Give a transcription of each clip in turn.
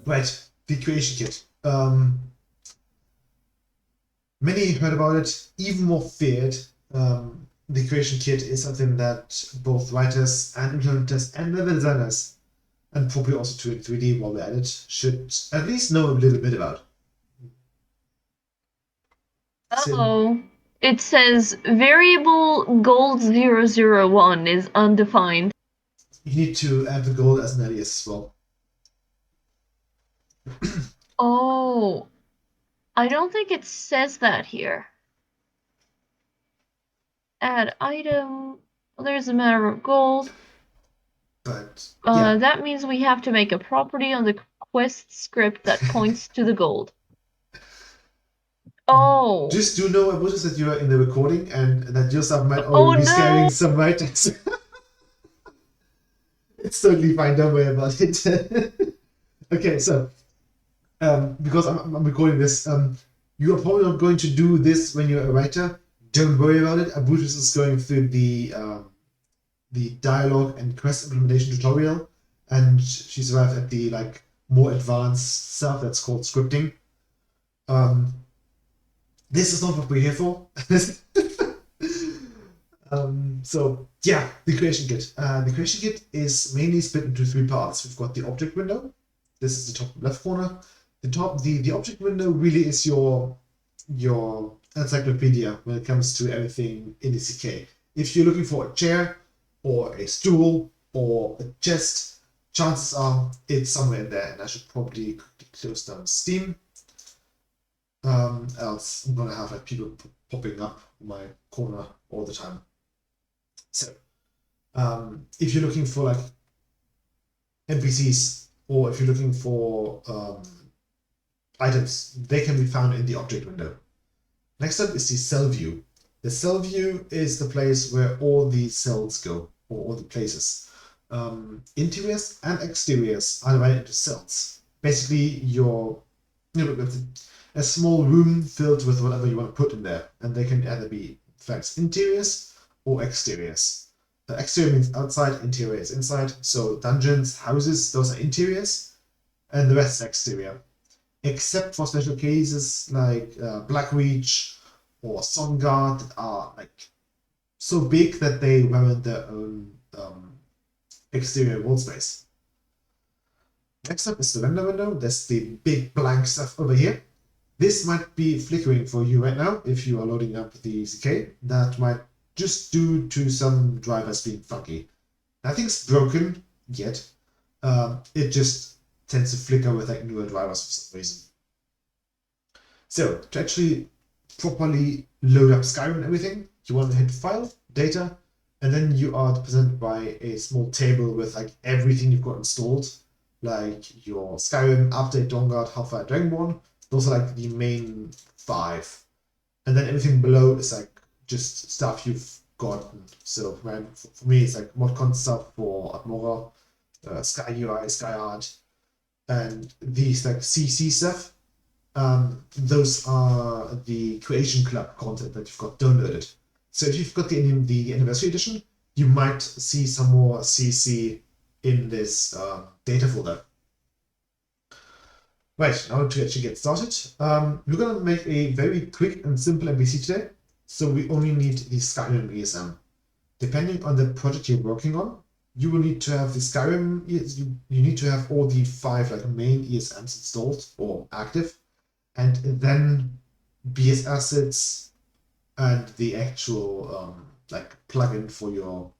Right, the creation kit. Many heard about it, even more feared. The creation kit is something that both writers and implementers and level designers, and probably also to 3D while we're at it, should at least know a little bit about. Oh, it says variable gold 001 is undefined. You need to add the gold as an alias as well. Oh, I don't think it says that here. Add item. There's a matter of gold. But yeah, That means we have to make a property on the quest script that points to the gold. Oh. just do know, Hendrus, that you are in the recording and that your stuff might Oh already be scaring no! some writers. It's totally fine, don't worry about it. Okay, so because I'm recording this, you are probably not going to do this when you're a writer. Don't worry about it. Abutus is going through the dialogue and quest implementation tutorial, and she's arrived at the more advanced stuff that's called scripting. This is not what we're here for. So yeah, the creation kit. The creation kit is mainly split into three parts. We've got the object window. This is the top left corner. The object window really is your encyclopedia when it comes to everything in the CK. If you're looking for a chair or a stool or a chest, chances are it's somewhere in there, and I should probably quickly close down Steam. Else I'm gonna have people popping up in my corner all the time. So, if you're looking for NPCs, or if you're looking for items, they can be found in the object window. Next up is the cell view. The cell view is the place where all the cells go, or all the places. Interiors and exteriors are divided into cells. Basically, a small room filled with whatever you want to put in there, and they can either be, in fact, interiors or exteriors. The exterior means outside, interior is inside. So dungeons, houses, those are interiors, and the rest is exterior. Except for special cases like Blackreach or Songard that are so big that they warrant their own exterior wall space. Next up is the render window. There's the big blank stuff over here. This might be flickering for you right now if you are loading up the CK. That might just due to some drivers being funky. Nothing's broken yet. It just tends to flicker with newer drivers for some reason. So to actually properly load up Skyrim and everything, you want to hit File, Data, and then you are presented by a small table with everything you've got installed, like your Skyrim, Update, Dawnguard, Hellfire, Dragonborn. Those are the main 5, and then everything below is just stuff you've gotten. So for me, it's modcon stuff for Atmora, Sky UI, Sky Art, and these CC stuff. Those are the Creation Club content that you've got downloaded. So if you've got the Anniversary Edition, you might see some more CC in this data folder. Right, now to actually get started, we're going to make a very quick and simple MVC today. So we only need the Skyrim ESM. Depending on the project you're working on, you will need to have the Skyrim, you need to have all the 5 main ESMs installed or active, and then BS assets and the actual plugin for your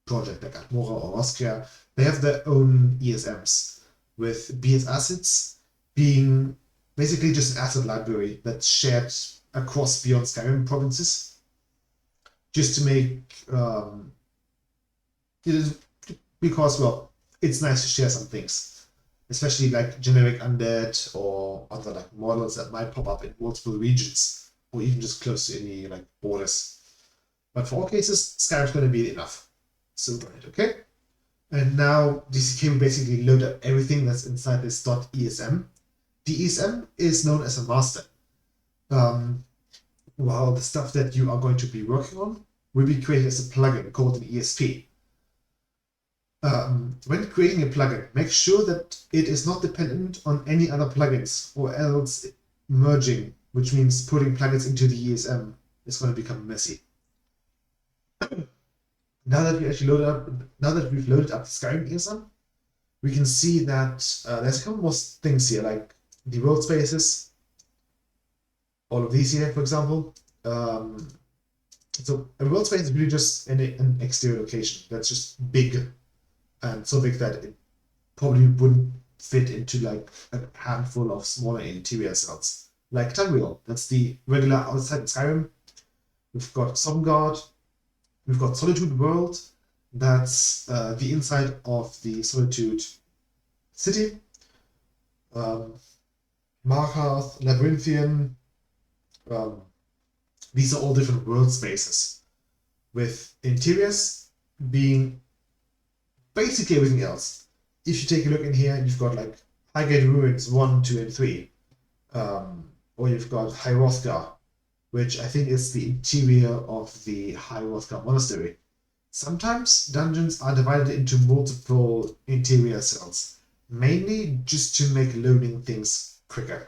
project like Atmora or Roskia. They have their own ESMs, with BS assets being basically just an asset library that's shared across Beyond Skyrim provinces, just to make because it's nice to share some things, especially generic undead or other models that might pop up in multiple regions or even just close to any borders. But for all cases, Skyrim's going to be enough. So go ahead, okay? And now DCK will basically load up everything that's inside this .esm. The ESM is known as a master. While the stuff that you are going to be working on will be created as a plugin called an ESP. When creating a plugin, make sure that it is not dependent on any other plugins, or else merging, which means putting plugins into the ESM, is going to become messy. Now that we've loaded up the Skyrim ESM, we can see that there's a couple more things here, like the world spaces, all of these here, for example. So a world space is really just an exterior location that's just big, and so big that it probably wouldn't fit into like a handful of smaller interior cells. Like Tungreal, that's the regular outside Skyrim. We've got Somgard, we've got Solitude World, that's the inside of the Solitude city. Markarth, Labyrinthian, these are all different world spaces, with interiors being basically everything else. If you take a look in here, you've got like Highgate Ruins 1, 2, and 3. Or you've got High Hrothgar, which I think is the interior of the High Hrothgar Monastery. Sometimes dungeons are divided into multiple interior cells, mainly just to make loading things quicker.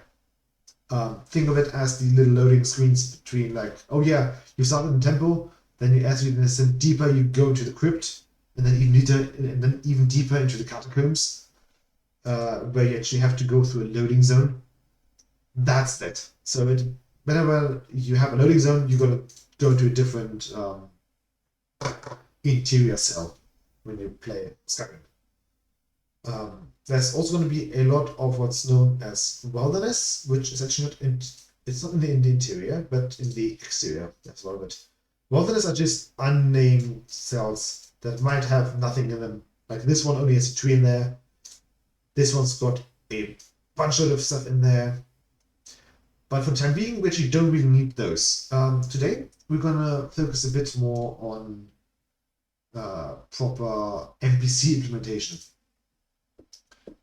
Think of it as the little loading screens between, like, oh yeah, you start in the temple, then as you descend deeper, you go into the crypt, and then even deeper into the catacombs, where you actually have to go through a loading zone. That's it. So whenever you have a loading zone, you're gonna go to a different interior cell when you play Skyrim. There's also going to be a lot of what's known as wilderness, which is actually it's not in the interior, but in the exterior. That's a lot of it. Wilderness are just unnamed cells that might have nothing in them. Like this one only has a tree in there. This one's got a bunch of stuff in there. But for the time being, we actually don't really need those. Today, we're going to focus a bit more on proper NPC implementation.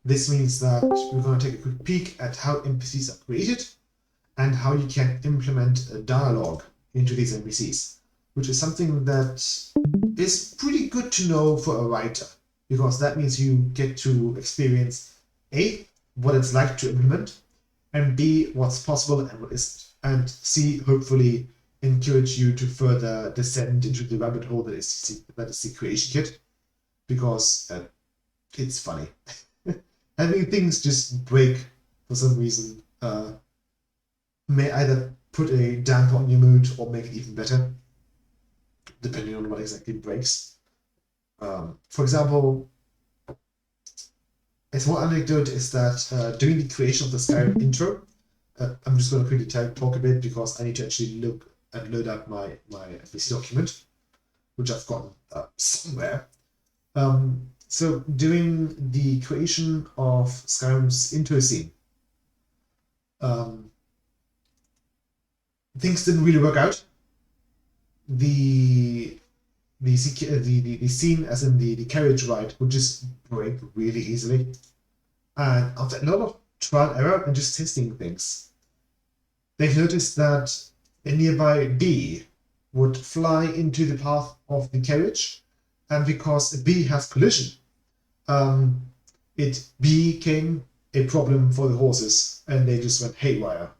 This means that we're going to take a quick peek at how NPCs are created and how you can implement a dialogue into these NPCs, which is something that is pretty good to know for a writer, because that means you get to experience A, what it's like to implement, and B, what's possible and what isn't, and C, hopefully encourage you to further descend into the rabbit hole that is the creation kit, because it's funny. Having things just break for some reason may either put a damper on your mood or make it even better, depending on what exactly breaks. For example, a small anecdote is that during the creation of the Skyrim intro, I'm just going to quickly talk a bit because I need to actually look and load up my NPC document, which I've gotten somewhere. So during the creation of Skyrim's intro scene, things didn't really work out. The scene, as in the carriage ride, would just break really easily. And after a lot of trial and error and just testing things, they've noticed that a nearby bee would fly into the path of the carriage, and because a bee has collision, it became a problem for the horses, and they just went haywire.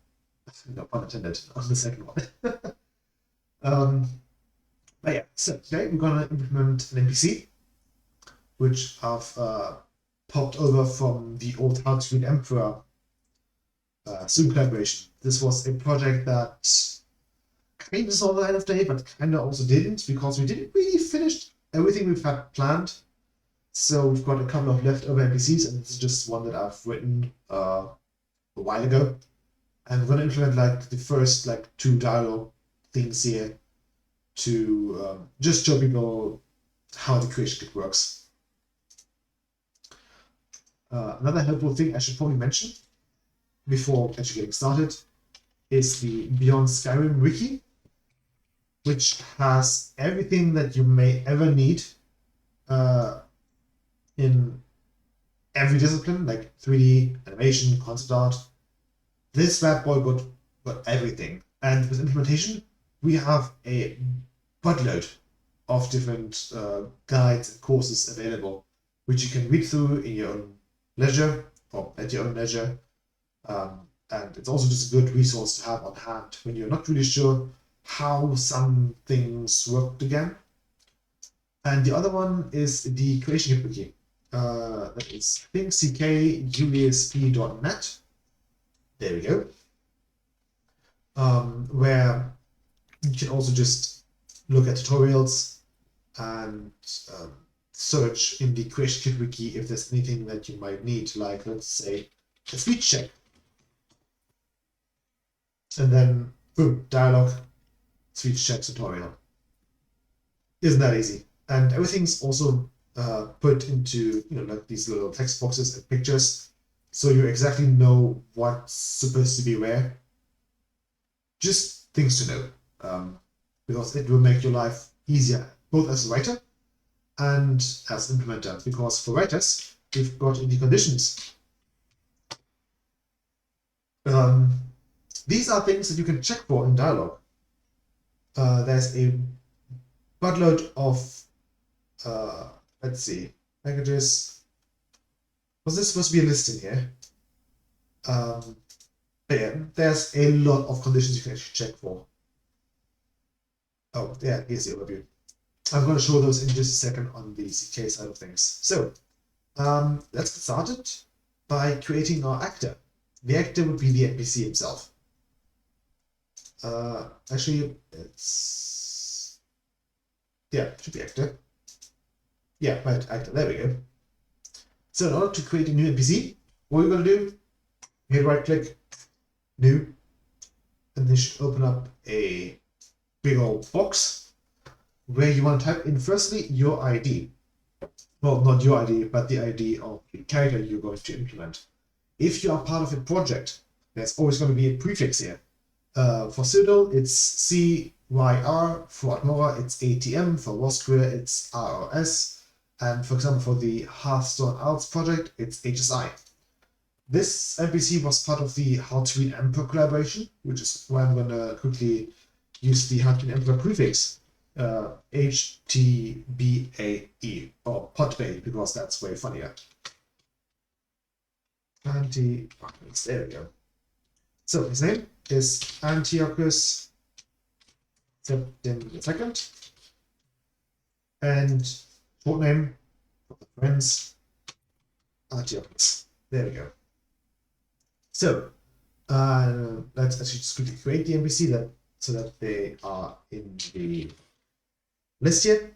No pun intended on the second one. But yeah, so today we're going to implement an NPC, which I've popped over from the old Hard Screen Emperor Zoom collaboration. This was a project that kind of saw the light of day, but kind of also didn't, because we didn't really finish everything we've had planned. So we've got a couple of leftover NPCs, and this is just one that I've written a while ago. And we're going to implement like the first like 2 dialogue things here to just show people how the creation kit works. Another helpful thing I should probably mention before actually getting started is the Beyond Skyrim wiki, which has everything that you may ever need in every discipline, like 3D, animation, concept art. This bad boy got everything. And with implementation, we have a buttload of different guides and courses available which you can read through in your own leisure or at your own leisure. And it's also just a good resource to have on hand when you're not really sure how some things worked again. And the other one is the creation kit wiki. That is, I think, ckjuliusp.net. There we go. Where you can also just look at tutorials and search in the creation kit wiki if there's anything that you might need, like, let's say, a speech check. And then, boom, dialogue, speech check tutorial. Isn't that easy? And everything's also put into, like these little text boxes and pictures, so you exactly know what's supposed to be where. Just things to know, because it will make your life easier, both as a writer and as implementer. Because for writers, we've got in the conditions. These are things that you can check for in dialogue. There's a buttload of let's see, packages. Was this supposed to be a list in here? But yeah, there's a lot of conditions you can actually check for. Oh, yeah, here's the overview. I'm going to show those in just a second on the CK side of things. So, let's get started by creating our actor. The actor would be the NPC himself. Actually, it's... yeah, it should be actor. Yeah, right, actor, there we go. So in order to create a new NPC, what we're going to do, hit right click, new, and this should open up a big old box where you want to type in firstly your ID. Well, not your ID, but the ID of the character you're going to implement. If you are part of a project, there's always going to be a prefix here. For Citadel, it's CYR. For Admora, it's ATM. For Warskria, it's ROS. And for example, for the Hearthstone Arts project, it's HSI. This NPC was part of the How to Read Emperor collaboration, which is why I'm going to quickly use the How to Read Emperor prefix, HTBAE, or Potbay, because that's way funnier. There we go. So his name is Antiochus II, and short name for the friends, Antiochus. There we go. So let's actually just quickly create the NPC so that they are in the list here.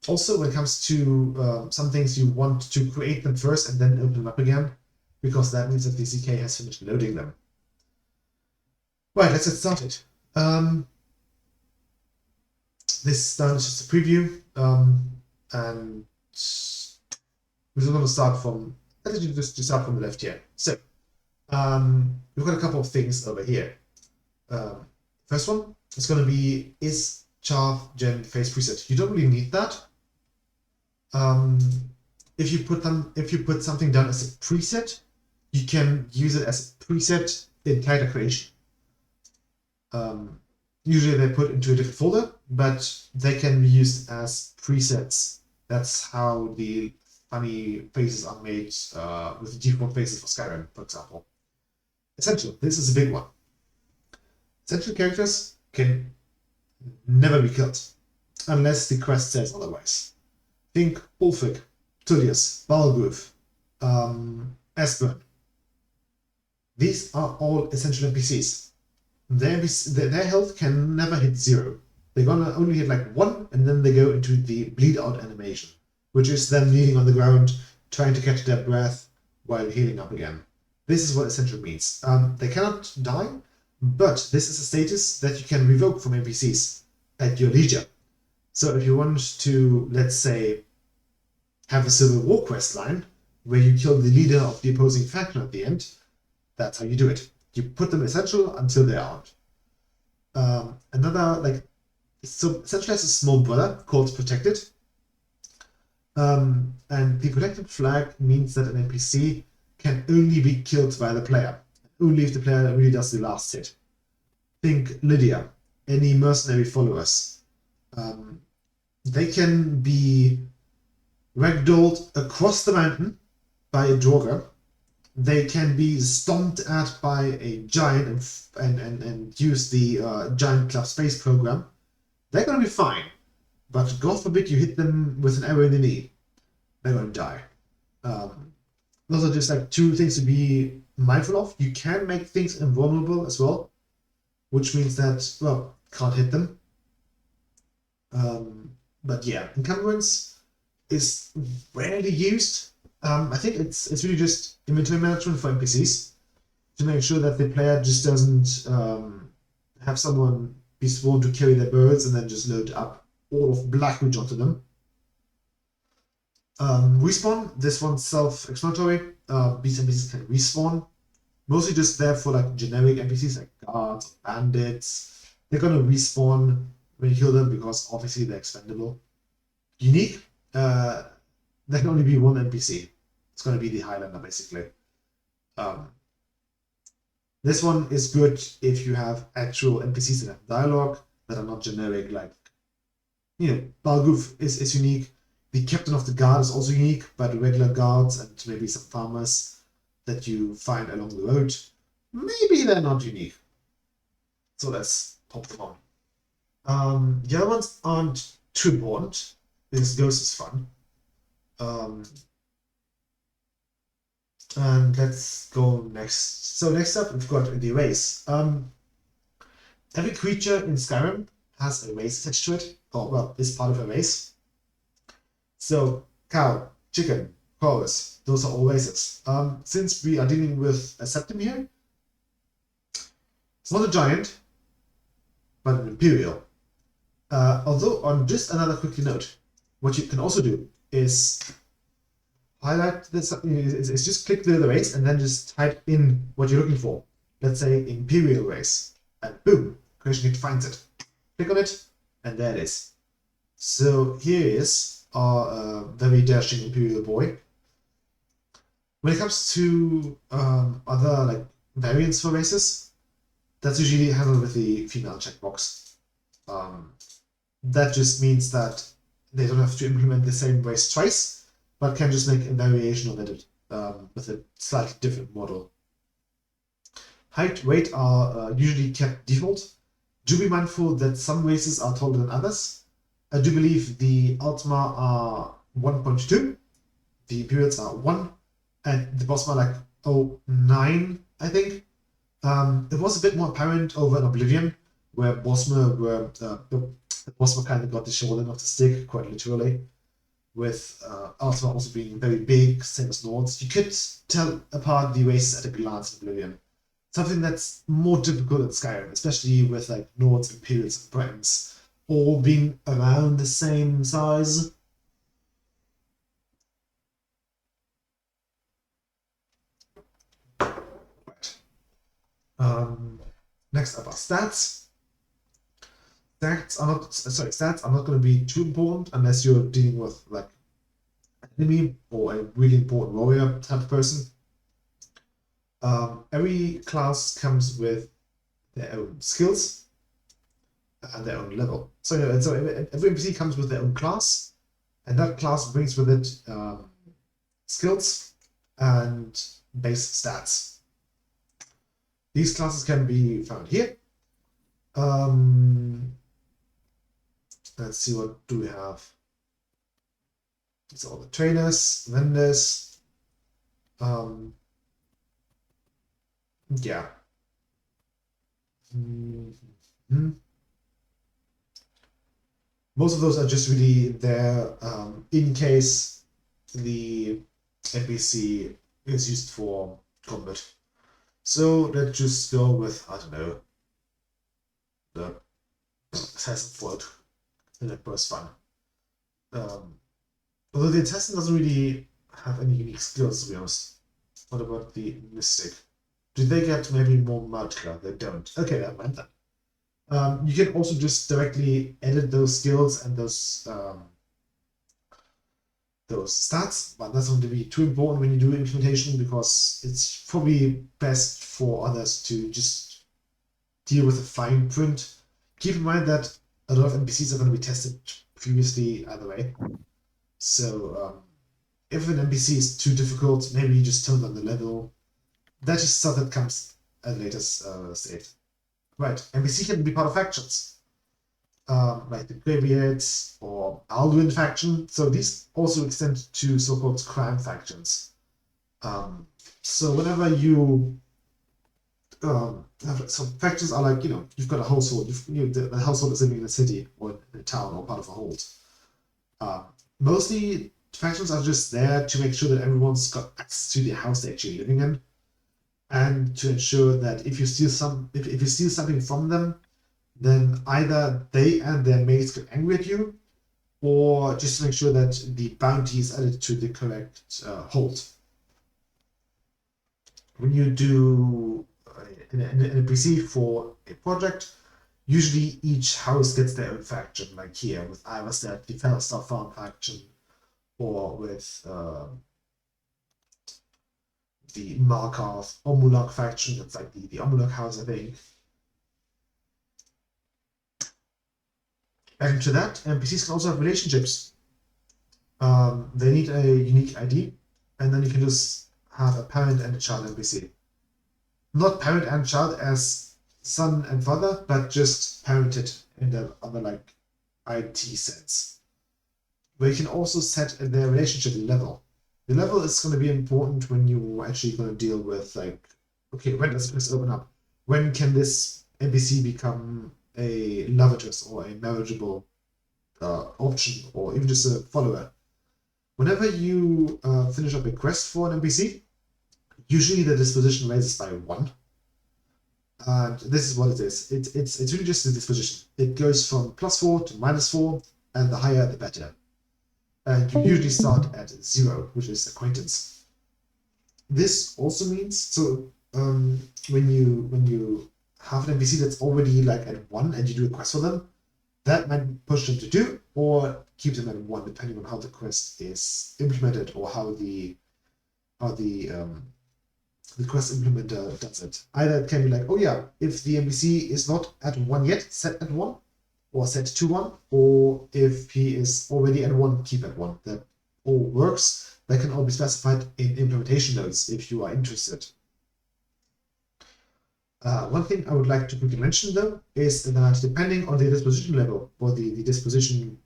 Also, when it comes to some things, you want to create them first and then open them up again, because that means that the CK has finished loading them. Right, let's get started. This down is just a preview, and we're going to start from, let's just start from the left here. So, we've got a couple of things over here. First one is going to be is char gen face preset. You don't really need that. If you put something down as a preset, you can use it as a preset in character creation. Usually they're put into a different folder, but they can be used as presets. That's how the funny faces are made with the default faces for Skyrim, for example. Essential, this is a big one. Essential characters can never be killed, unless the quest says otherwise. Think Ulfric, Tullius, Balgruuf, Esbern. These are all essential NPCs. Their health can never hit 0. They're gonna only hit like 1, and then they go into the bleed out animation, which is them kneeling on the ground, trying to catch their breath while healing up again. This is what essential means. They cannot die, but this is a status that you can revoke from NPCs at your leisure. So if you want to, let's say, have a Civil War quest line where you kill the leader of the opposing faction at the end, that's how you do it. You put them essential until they're out. So essentially has a small brother called Protected. And the Protected flag means that an NPC can only be killed by the player, only if the player really does the last hit. Think Lydia, any mercenary followers. They can be ragdolled across the mountain by a Draugr. They can be stomped at by a giant and use the giant club space program. They're gonna be fine, but God forbid you hit them with an arrow in the knee. They're gonna die. Those are just like two things to be mindful of. You can make things invulnerable as well, which means that, well, can't hit them. But yeah, encumbrance is rarely used. I think it's really just inventory management for NPCs to make sure that the player just doesn't have someone be sworn to carry their birds and then just load up all of Blackridge onto them. Respawn, this one's self-explanatory. These NPCs can respawn, mostly just there for like generic NPCs like guards, bandits. They're gonna respawn when you kill them because obviously they're expendable. Unique, there can only be one NPC. It's gonna be the Highlander basically. This one is good if you have actual NPCs that have dialogue that are not generic, like, you know, Balgoof is unique. The Captain of the Guard is also unique, but the regular guards and maybe some farmers that you find along the road, maybe they're not unique. So let's pop them on. The other ones aren't too important. This Ghost is fun. And let's go next. So next up, we've got the race. Every creature in Skyrim has a race attached to it, or well, is part of a race. So cow, chicken, chorus, those are all races. Since we are dealing with a septim here, it's not a giant, but an imperial. Although on just another quickly note, what you can also do is highlight this, is just click the race and then just type in what you're looking for. Let's say imperial race, and boom, CreationKit finds it. Click on it, and there it is. So here is our very dashing imperial boy. When it comes to other like variants for races, that's usually handled with the female checkbox. That just means that they don't have to implement the same race twice, but can just make a variation of it with a slightly different model. Height, weight are usually kept default. Do be mindful that some races are taller than others. I do believe the Ultima are 1.2, the Imperials are 1, and the Bosma are like 0.9, I think. It was a bit more apparent over in Oblivion, where Bosma were the Bosma kind of got the short end of the stick, quite literally, with Ultima also being very big, same as Nords. You could tell apart the races at a glance in Oblivion. Something that's more difficult in Skyrim, especially with like Nords, Imperials, and Bretons all being around the same size. Right. Next up are stats. Stats are not going to be too important unless you're dealing with like an enemy or a really important warrior type of person. Every class comes with their own skills and their own level. So every NPC comes with their own class, and that class brings with it skills and base stats. These classes can be found here. Let's see, what do we have? These are all the trainers, vendors. Yeah. Most of those are just really there in case the NPC is used for combat. So let's just go with, I don't know, the Assassin Fort. I think that was fun. Although the Assassin doesn't really have any unique skills, to be honest. What about the Mystic? Do they get maybe more Magicka? They don't. Okay, that meant that. You can also just directly edit those skills and those stats, but that's not going to be too important when you do implementation, because it's probably best for others to just deal with the fine print. Keep in mind that a lot of NPCs are going to be tested previously either way. So if an NPC is too difficult, maybe you just tone down the level. That is stuff that comes at a later stage. Right, NPC can be part of factions, like the Graveyards or Alduin faction. So these also extend to so-called crime factions. So whenever you so factions are like, you've got a household, the household is living in a city or in a town or part of a hold. Mostly factions are just there to make sure that everyone's got access to the house they're actually living in, and to ensure that if you steal something from them, then either they and their mates get angry at you, or just to make sure that the bounty is added to the correct hold. When you do an NPC for a project, usually each house gets their own faction, like here with Iverstead, the Fellstar Farm faction, or with the Markarth Omulok faction. That's like the Omulok house, I think. Adding to that, NPCs can also have relationships. They need a unique ID, and then you can just have a parent and a child NPC. Not parent and child as son and father, but just parented in the other like IT sense. Where you can also set their relationship level. The level is going to be important when you're actually going to deal with, like, okay, when does this open up? When can this NPC become a love interest or a marriageable option, or even just a follower? Whenever you finish up a quest for an NPC, usually the disposition raises by 1. And this is what it is. It's really just the disposition. It goes from +4 to -4, and the higher the better. And you usually start at 0, which is acquaintance. This also means, so when you have an NPC that's already like at 1 and you do a quest for them, that might push them to 2 or keep them at 1, depending on how the quest is implemented or how the quest implementer does it. Either it can be like, oh yeah, if the NPC is not at 1 yet, set at 1, or set to 1, or if he is already at 1, keep at 1. That all works. That can all be specified in implementation notes if you are interested. One thing I would like to quickly mention though is that depending on the disposition level, or the disposition,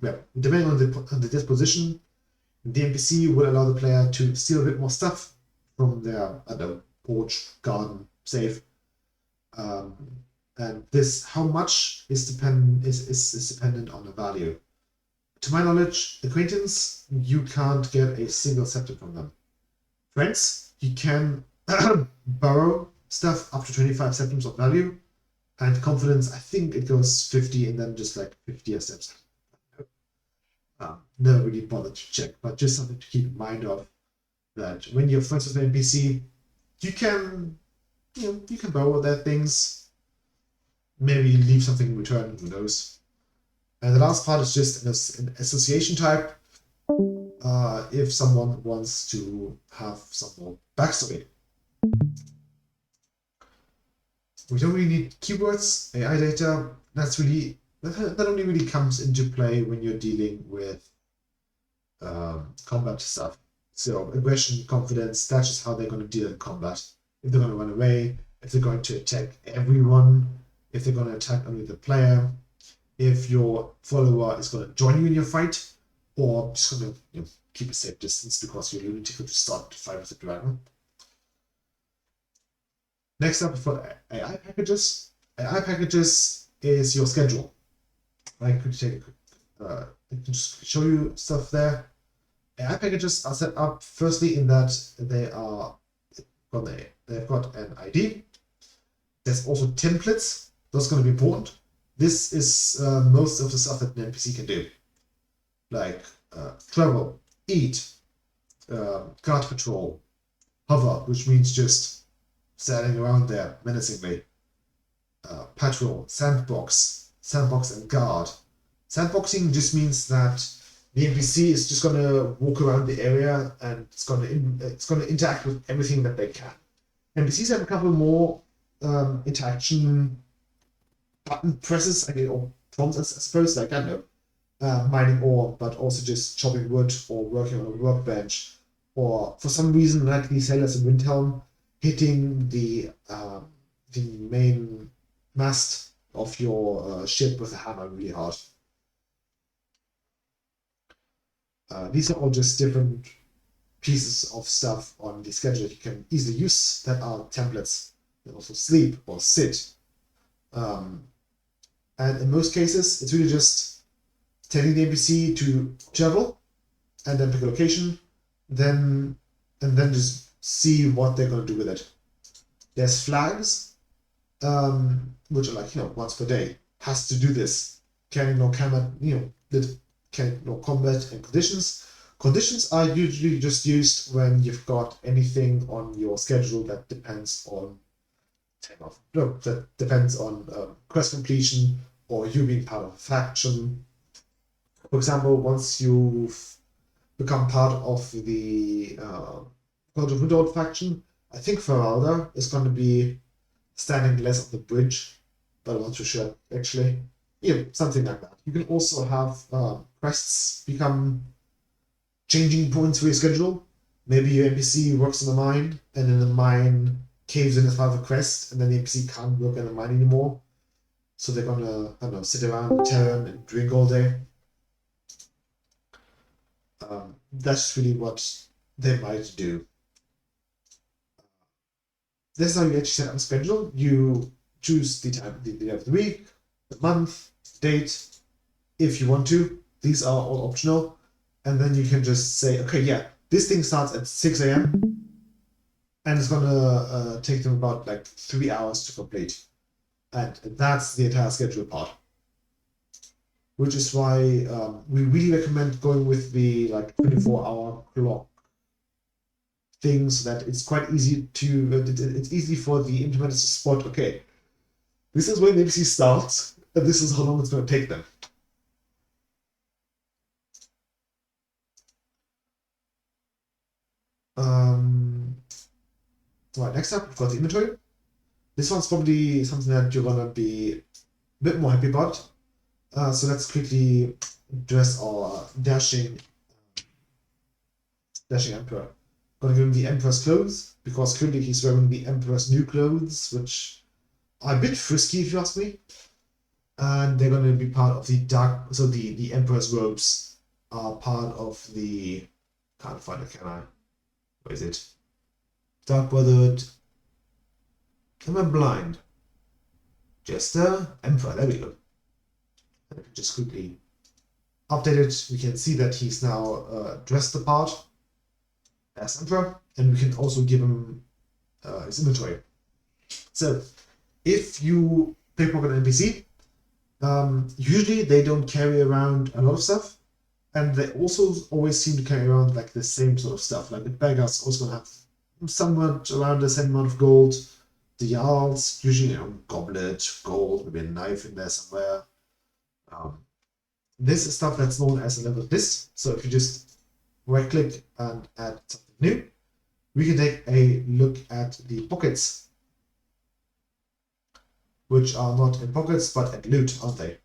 well, depending on the disposition, the NPC will allow the player to steal a bit more stuff from their, I don't know, porch, garden, safe. And this, how much is dependent on the value. To my knowledge, acquaintance, you can't get a single septim from them. Friends, you can borrow stuff up to 25 septims of value, and confidence, I think it goes 50 and then just like 50 steps. Never really bothered to check, but just something to keep in mind of, that when you're friends with an NPC, you can borrow their things, maybe leave something in return, who knows. And the last part is just an association type. If someone wants to have some more backstory. We don't really need keywords, AI data. That only really comes into play when you're dealing with combat stuff. So aggression, confidence, that's just how they're going to deal in combat. If they're going to run away, if they're going to attack everyone, if they're going to attack only the player, if your follower is going to join you in your fight, or just going to keep a safe distance because you're lunatic to start to fight with the dragon. Next up, we've got AI packages. AI packages is your schedule. I could take I can just show you stuff there. AI packages are set up firstly in that they've got an ID. There's also templates. Those are going to be important. This is most of the stuff that an NPC can do, like travel, eat, guard patrol, hover, which means just standing around there menacingly, patrol, sandbox and guard. Sandboxing just means that the NPC is just going to walk around the area and it's going to interact with everything that they can. NPCs have a couple more interaction button presses, or prompts, I suppose. Like, I don't know, mining ore, but also just chopping wood or working on a workbench, or for some reason, like the sailors in Windhelm, hitting the main mast of your ship with a hammer really hard. These are all just different pieces of stuff on the schedule that you can easily use that are templates. You can also sleep or sit. And in most cases, it's really just telling the NPC to travel and then pick a location, and then just see what they're going to do with it. There's flags, which are like, once per day, has to do this. Can ignore combat, can ignore combat and conditions. Conditions are usually just used when you've got anything on your schedule that depends on quest completion or you being part of a faction. For example, once you've become part of the God of Widow faction, I think Feralda is going to be standing less on the bridge, but I'm not too sure actually. Something like that. You can also have quests become changing points for your schedule. Maybe your NPC works in the mine, and then the mine caves in as part of a quest, and then the NPC can't work in the mine anymore. So they're gonna, I don't know, sit around the tavern and drink all day. That's really what they might do. This is how you actually set up a schedule. You choose the time, the day of the week, the month, date, if you want to. These are all optional. And then you can just say, okay, yeah, this thing starts at 6 a.m. and it's gonna take them about like 3 hours to complete. And that's the entire schedule part. Which is why we really recommend going with the 24-hour clock thing, so that it's quite easy to it's easy for the implementers to spot, okay, this is when the NPC starts and this is how long it's going to take them. Right, next up we've got the inventory. This one's probably something that you're gonna be a bit more happy about. So let's quickly address our dashing emperor. Gonna give him the emperor's clothes, because currently he's wearing the emperor's new clothes, which are a bit frisky if you ask me. And they're gonna be part of the dark. So the emperor's robes are part of the. Can't find it, can I? Where is it? Dark Brotherhood. Am I blind? Jester, Emperor. There we go. And just quickly update it. We can see that he's now dressed the part as Emperor, and we can also give him his inventory. So, if you pickpocket an NPC, usually they don't carry around a lot of stuff, and they also always seem to carry around like the same sort of stuff. Like the beggars also gonna have somewhat around the same amount of gold. The Jarls, usually goblet, gold, maybe a knife in there somewhere. This is stuff that's known as a leveled list. So if you just right click and add something new, we can take a look at the pockets, which are not in pockets but at loot, aren't they?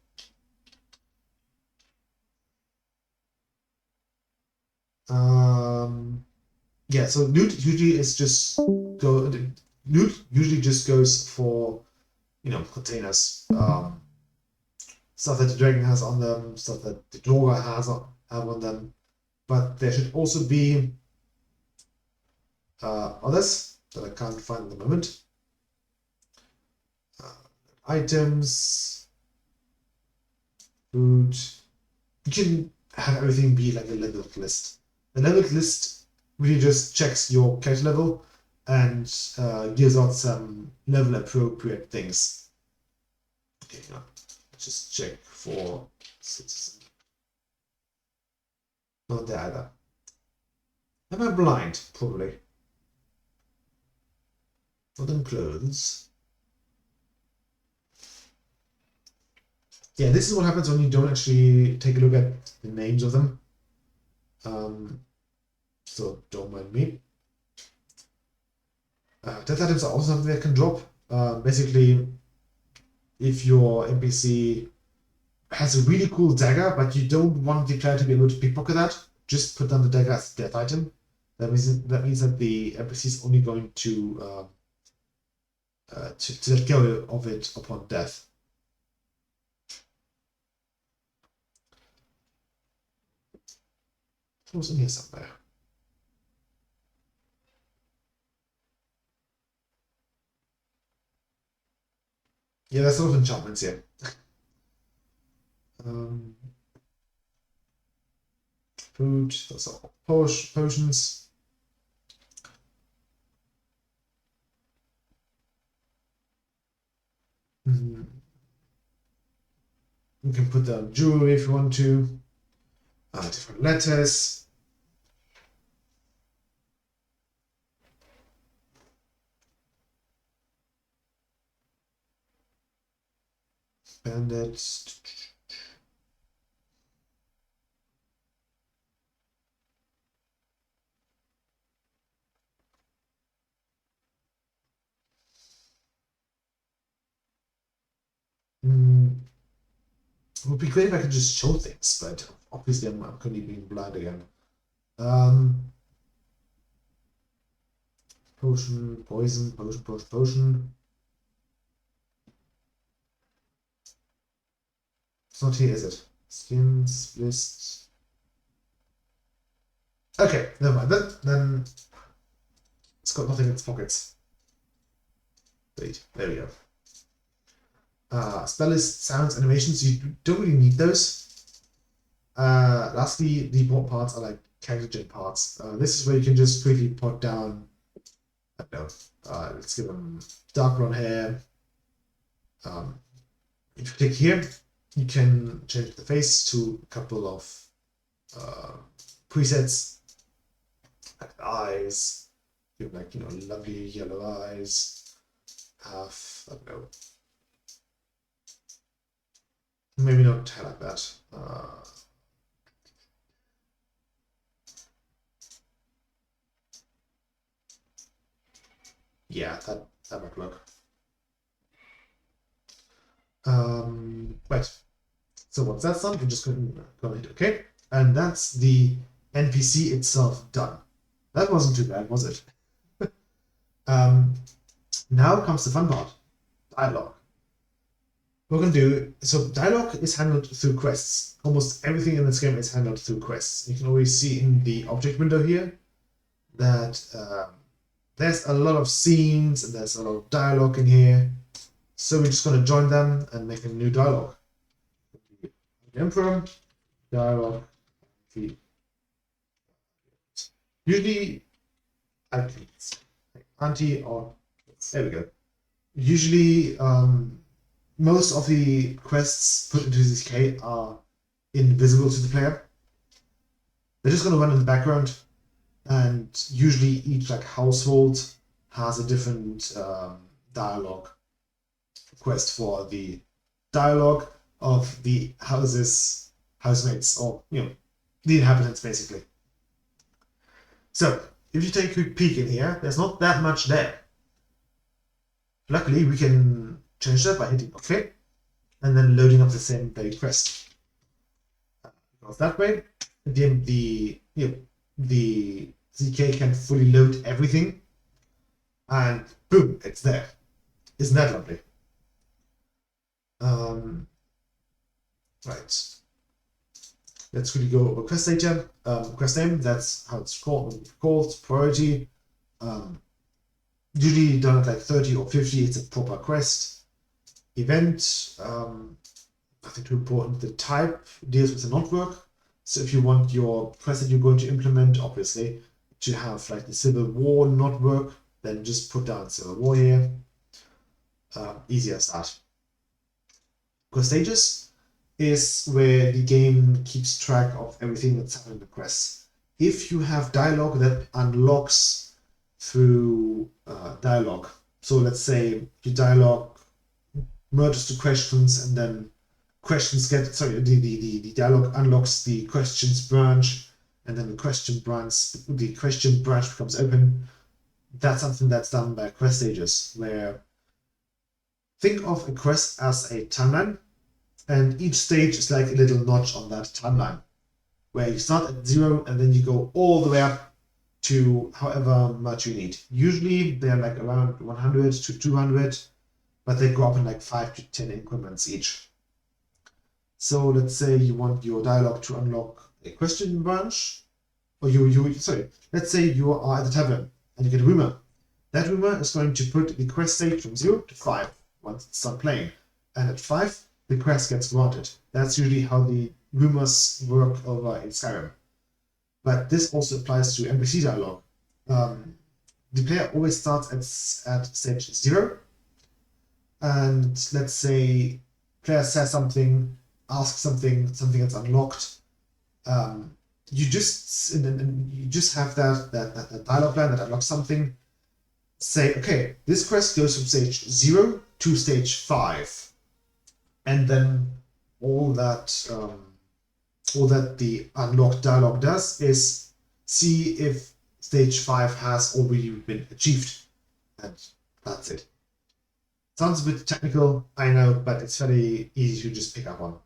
Yeah, so loot usually is just loot usually just goes for containers, stuff that the dragon has on them, stuff that the Dora have on them, but there should also be others that I can't find at the moment. Items, food. You can have everything be like a leveled list. The leveled list really just checks your character level and gives out some level appropriate things. Okay, let's just check for citizen. Not there either. Am I blind? Probably. Not in clothes. Yeah, this is what happens when you don't actually take a look at the names of them. So don't mind me. Death items are also something that can drop. Basically, if your NPC has a really cool dagger, but you don't want the player to be able to pickpocket that. Just put down the dagger as a death item. That means that the NPC is only going to let go of it upon death. It was in here somewhere. Yeah, there's a lot of enchantments here. Food, that's all. Potions. You can put down jewelry if you want to. Different letters. Bandits. It would be great if I could just show things, but obviously I'm currently being blind again. Potion, poison, potion. It's not here, is it? Skins, list. Okay, never mind. Then it's got nothing in its pockets. Wait, there we go. Spell list, sounds, animations, you don't really need those. Lastly, the important parts are like character gen parts. This is where you can just quickly put down, I don't know, let's give them dark blonde hair. If you click here, you can change the face to a couple of presets, like eyes, give like, lovely yellow eyes, have, I don't know, maybe not hair like that. Yeah, that might work. Right. So once that's done, we're just going to hit OK, and that's the NPC itself done. That wasn't too bad, was it? Now comes the fun part: dialogue. We're going to do so. Dialogue is handled through quests. Almost everything in this game is handled through quests. You can always see in the object window here that there's a lot of scenes and there's a lot of dialogue in here. So we're just going to join them and make a new dialogue. The Emperor, dialogue, usually anti or there we go. Usually most of the quests put into this K are invisible to the player. They're just going to run in the background, and usually each household has a different dialogue quest for the dialogue of the housemates, or the inhabitants basically. So if you take a quick peek in here, there's not that much there. Luckily we can change that by hitting OK and then loading up the same very quest. Because that way the ZK can fully load everything, and boom, it's there. Isn't that lovely? Right. Let's really go over quest data. Quest name, that's how it's called. Priority. Usually done at 30 or 50, it's a proper quest. Event, nothing too important. The type deals with the not work. So if you want your quest that you're going to implement, obviously, to have the Civil War not work, then just put down Civil War here. Easy as that. Quest stages is where the game keeps track of everything that's happening in the quests. If you have dialogue that unlocks through dialogue, so let's say your dialogue merges to questions, and then questions get, the dialogue unlocks the questions branch, and then the question branch becomes open. That's something that's done by quest stages, where think of a quest as a timeline, And each stage is like a little notch on that timeline, where you start at 0 and then you go all the way up to however much you need. Usually they're like around 100 to 200, but they go up in like 5 to 10 increments each. So let's say you want your dialogue to unlock a question branch, or let's say you are at the tavern and you get a rumor. That rumor is going to put the quest stage from 0 to 5 once it's done playing. And at 5, the quest gets granted. That's usually how the rumors work over in Skyrim. But this also applies to NPC dialogue. The player always starts at stage 0. And let's say player says something, asks something gets unlocked. You just have that dialogue line that unlocks something. Say, okay, this quest goes from stage 0 to stage 5. And then all that the unlocked dialogue does is see if stage 5 has already been achieved. And that's it. Sounds a bit technical, I know, but it's very easy to just pick up on.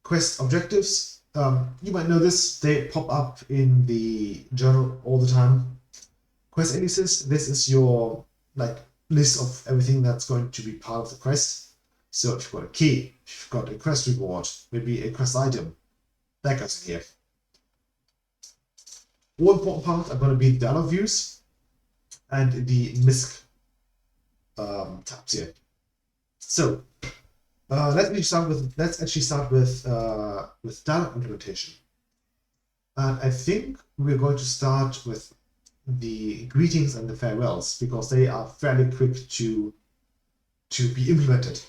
Quest objectives, you might know this, they pop up in the journal all the time. Quest indices, this is your list of everything that's going to be part of the quest. So if you've got a key, if you've got a quest reward, maybe a quest item, that goes in here. All important part are going to be the dialog views and the MISC tabs here. So let's actually start with dialog implementation. And I think we're going to start with the greetings and the farewells because they are fairly quick to be implemented.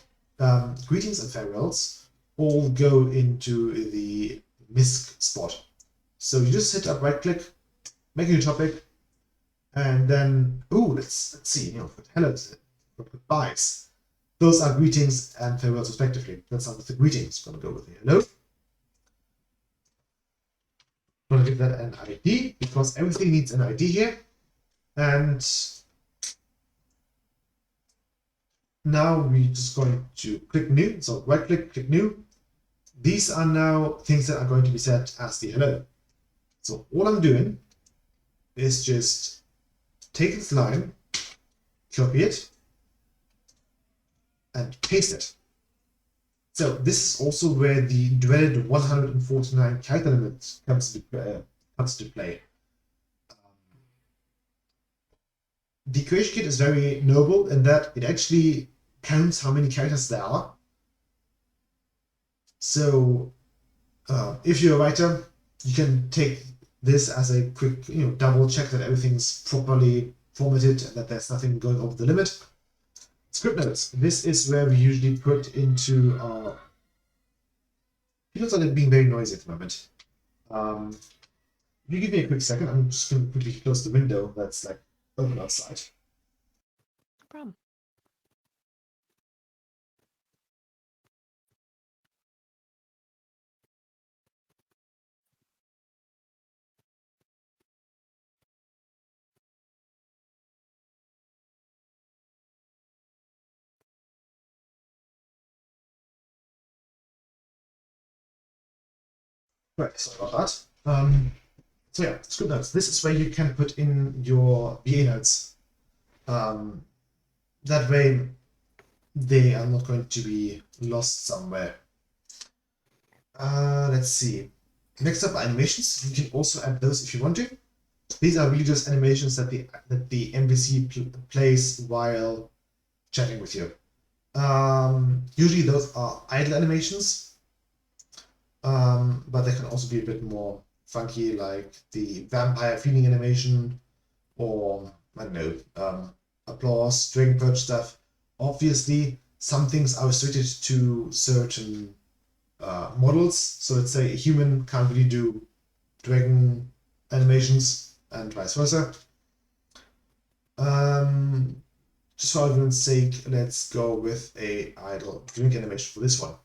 Greetings and farewells all go into the MISC spot. So you just hit up, right click, make a new topic, and then let's see, hello, goodbyes. Those are greetings and farewells respectively. Let's start with the greetings. Gonna go with the hello. Gonna give that an ID because everything needs an ID here. And now we're just going to click new. So right click, click new. These are now things that are going to be set as the hello. So all I'm doing is just take this line, copy it, and paste it. So this is also where the dreaded 149 character limit comes to play. The creation kit is very noble in that it actually counts how many characters there are. So if you're a writer, you can take this as a quick double check that everything's properly formatted and that there's nothing going over the limit. Script notes. This is where we usually put into our... People are being very noisy at the moment. If you give me a quick second, I'm just going to quickly close the window that's open outside. No problem. Right, sorry about that. So yeah, script notes. This is where you can put in your VA notes. That way, they are not going to be lost somewhere. Let's see. Next up are animations. You can also add those if you want to. These are really just animations that the NPC plays while chatting with you. Usually those are idle animations, but they can also be a bit more funky, like the vampire feeding animation, or I don't know, applause, dragon perch stuff. Obviously, some things are restricted to certain models. So let's say a human can't really do dragon animations, and vice versa. Just for argument's sake, let's go with a idle drink animation for this one.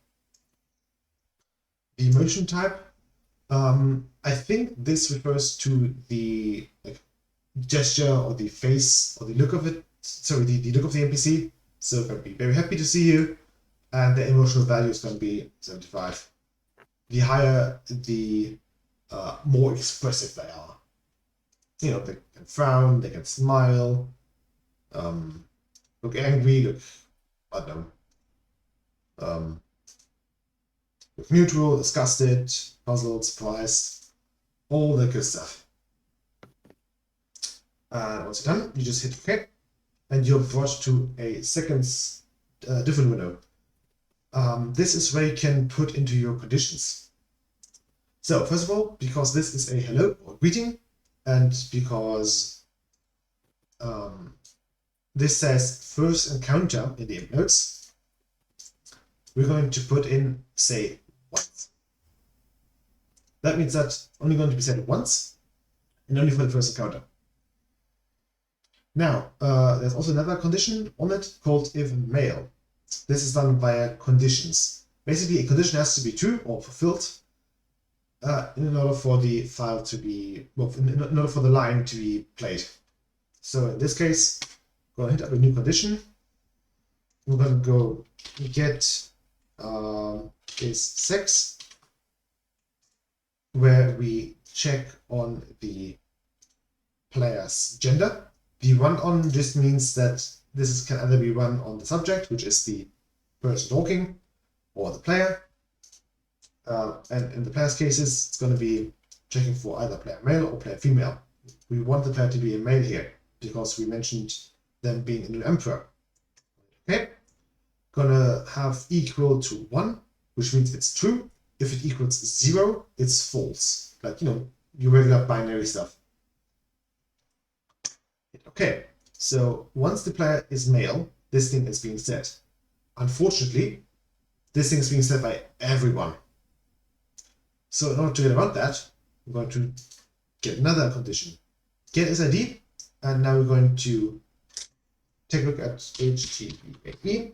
The motion type, I think this refers to the gesture or the face or the look of it. Sorry, the look of the NPC. So I'd be very happy to see you. and the emotional value is going to be 75. The higher, the more expressive they are. You know, they can frown, they can smile, look angry, look, I don't know, look neutral, disgusted, puzzled, surprised, all the good stuff. And once you're done, you just hit OK, and you're brought to a second different window. This is where you can put into your conditions. So first of all, because this is a hello or greeting, and because this says first encounter in the notes, we're going to put in, say, once. That means that's only going to be said once, and only for the first encounter. Now, there's also another condition on it called if male. This is done via conditions. Basically, a condition has to be true or fulfilled in order for the file to be, well, in order for the line to be played. So in this case, we're going to hit up a new condition. We're going to go get is sex, where we check on the player's gender. The run on just means that this can either be run on the subject, which is the person talking, or the player. And in the player's cases, it's going to be checking for either player male or player female. We want the player to be a male here because we mentioned them being a new emperor. Okay, gonna have equal to 1, which means it's true. If it equals 0, it's false. Like, you know, your regular binary stuff. Okay, so once the player is male, this thing is being said. Unfortunately, this thing is being said by everyone. So in order to get around that, we're going to get another condition. Get SID, and now we're going to take a look at HTTP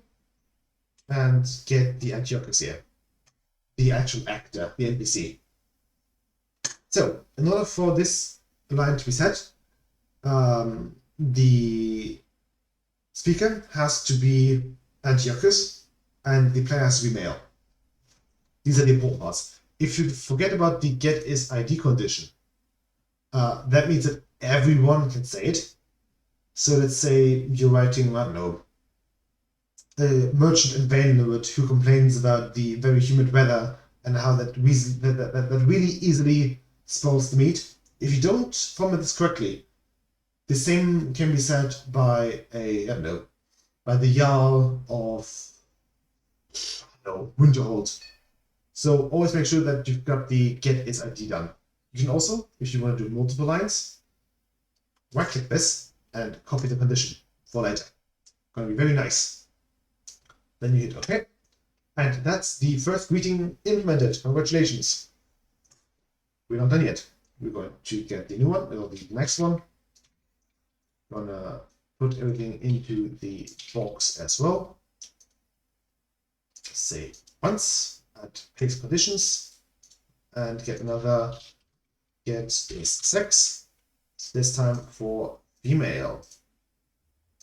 and get the Antiochus here, the actual actor, the NPC. So in order for this line to be set, the speaker has to be Antiochus and the player has to be male. These are the important parts. If you forget about the get is ID condition, that means that everyone can say it. So let's say you're writing, I don't know, a merchant in Valenwood who complains about the very humid weather and how that really easily spoils the meat. If you don't format this correctly, the same can be said by a, I don't know, by the Jarl of, I don't know, Winterhold. So always make sure that you've got the get is ID done. You can also, if you want to do multiple lines, right click this and copy the condition for later. Going to be very nice. Then you hit OK. And that's the first greeting implemented. Congratulations. We're not done yet. We're going to get the new one, or the next one. Gonna put everything into the box as well. Say once. And paste conditions and get another get is sex, this time for female.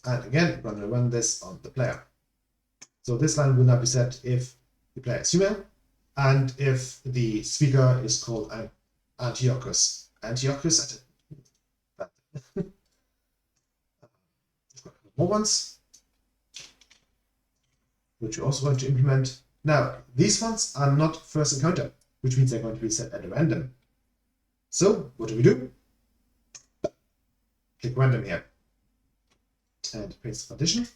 And again, we're going to run this on the player. So this line will now be set if the player is female and if the speaker is called Antiochus. Antiochus, more ones, which we're also going to implement. Now, these ones are not first encounter, which means they're going to be set at random. So, what do? Click random here and paste the condition.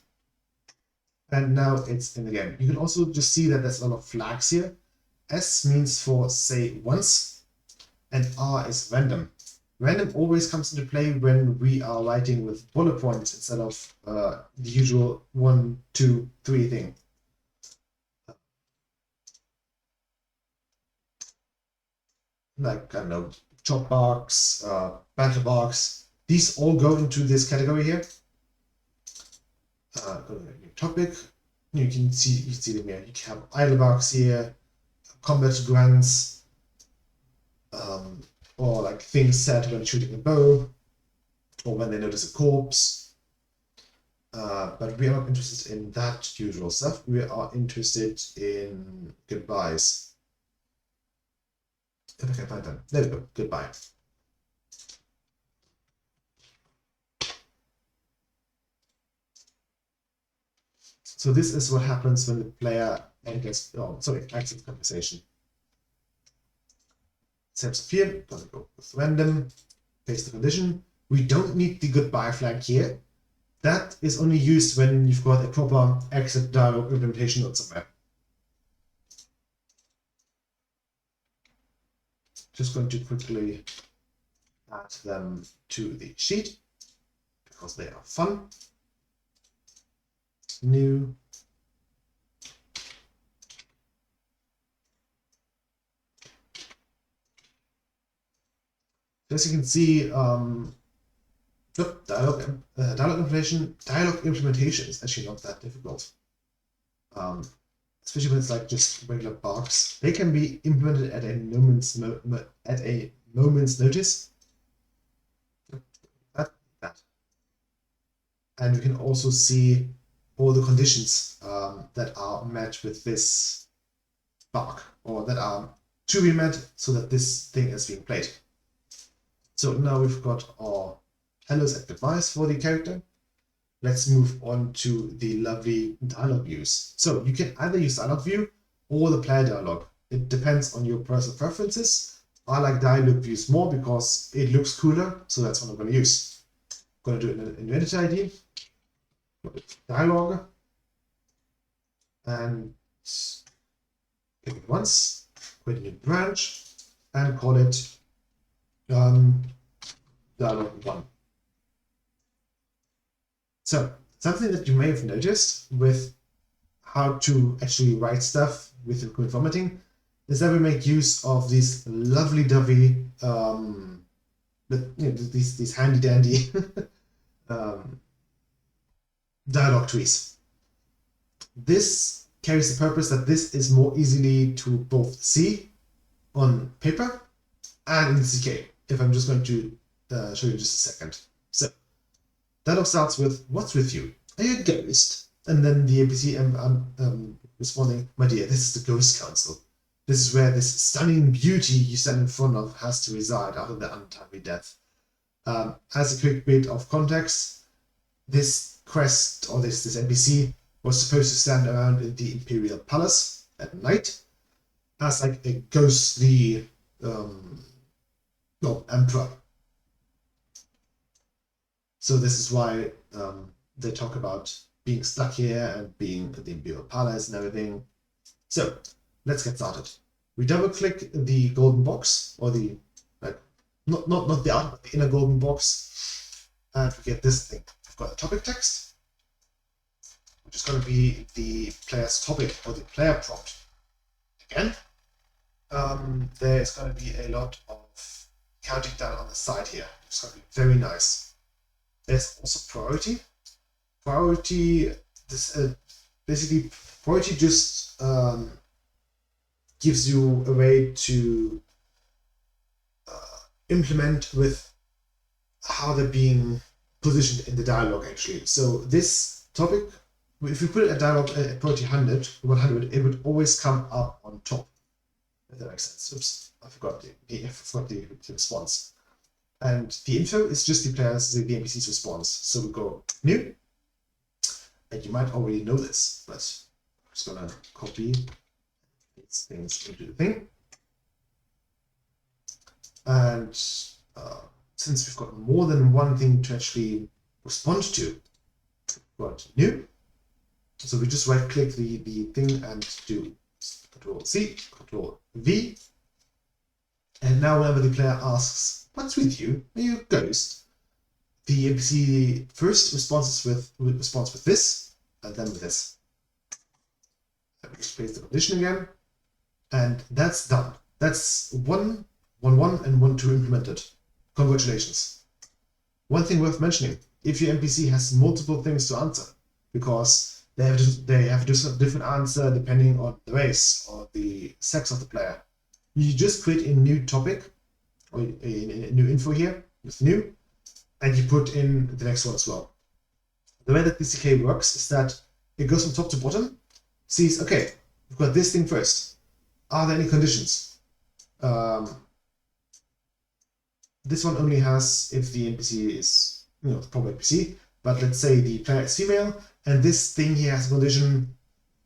And now it's in the game. You can also just see that there's a lot of flags here. S means for say once, and R is random. Random always comes into play when we are writing with bullet points instead of the usual 1, 2, 3 thing. Like, I don't know, chop box, battle box, these all go into this category here. Go to the new topic. You see them here. You can have idle box here, combat grunts, or like things said when shooting a bow, or when they notice a corpse. But we are not interested in that usual stuff. We are interested in goodbyes. If I can find them. There we go. Goodbye. So this is what happens when the player exits conversation. Steps of here, gonna go with random, paste the condition. We don't need the goodbye flag here. That is only used when you've got a proper exit dialog implementation on somewhere. Just going to quickly add them to the sheet because they are fun. New. As you can see, dialog implementation is actually not that difficult. Especially when it's like just regular box. They can be implemented at a moment's notice. That. And we can also see all the conditions that are met with this bug, or that are to be met so that this thing is being played. So now we've got our hellos and goodbyes for the character. Let's move on to the lovely dialog views. So you can either use dialog view or the player dialog. It depends on your personal preferences. I like dialog views more because it looks cooler, so that's what I'm going to use. I'm going to do it in editor ID, dialog, and click it once, create a new branch, and call it dialog 1. So something that you may have noticed with how to actually write stuff with the current formatting is that we make use of these lovely dovey, these handy dandy dialog trees. This carries the purpose that this is more easily to both see on paper and in CK. If I'm just going to show you just a second. So dialog starts with, "What's with you? Are you a ghost?" And then the NPC responding, "My dear, this is the Ghost Council. This is where this stunning beauty you stand in front of has to reside after the untimely death." As a quick bit of context, this quest, or this NPC, was supposed to stand around in the Imperial Palace at night as like a ghostly emperor. So this is why they talk about being stuck here and being at the Imperial Palace and everything. So let's get started. We double click the golden box, or the not the outer, but the inner golden box, and we get this thing. We've got a topic text, which is going to be the player's topic or the player prompt. Again, there's going to be a lot of counting down on the side here. It's going to be very nice. There's also priority. Priority, basically, priority just gives you a way to implement with how they're being positioned in the dialogue, actually. So this topic, if you put a dialogue at priority 100, it would always come up on top. If that makes sense. Oops, I forgot the response. And the info is just the the NPC's response. So we go new, and you might already know this, but I'm just gonna copy these things into the thing. And since we've got more than one thing to actually respond to, we've got new. So we just right click the thing and do Control C, Control V. And now whenever the player asks, "What's with you? Are you a ghost?" the NPC first responds with this, and then with this. And we just paste the condition again, and that's done. That's 1.1 and 1.2 implemented. Congratulations. One thing worth mentioning: if your NPC has multiple things to answer, because they have a different answer depending on the race or the sex of the player, you just create a new topic or a new info here with new, and you put in the next one as well. The way that the CK works is that it goes from top to bottom, sees, okay, we've got this thing first. Are there any conditions? This one only has if the NPC is, the proper NPC, but let's say the player is female, and this thing here has a condition,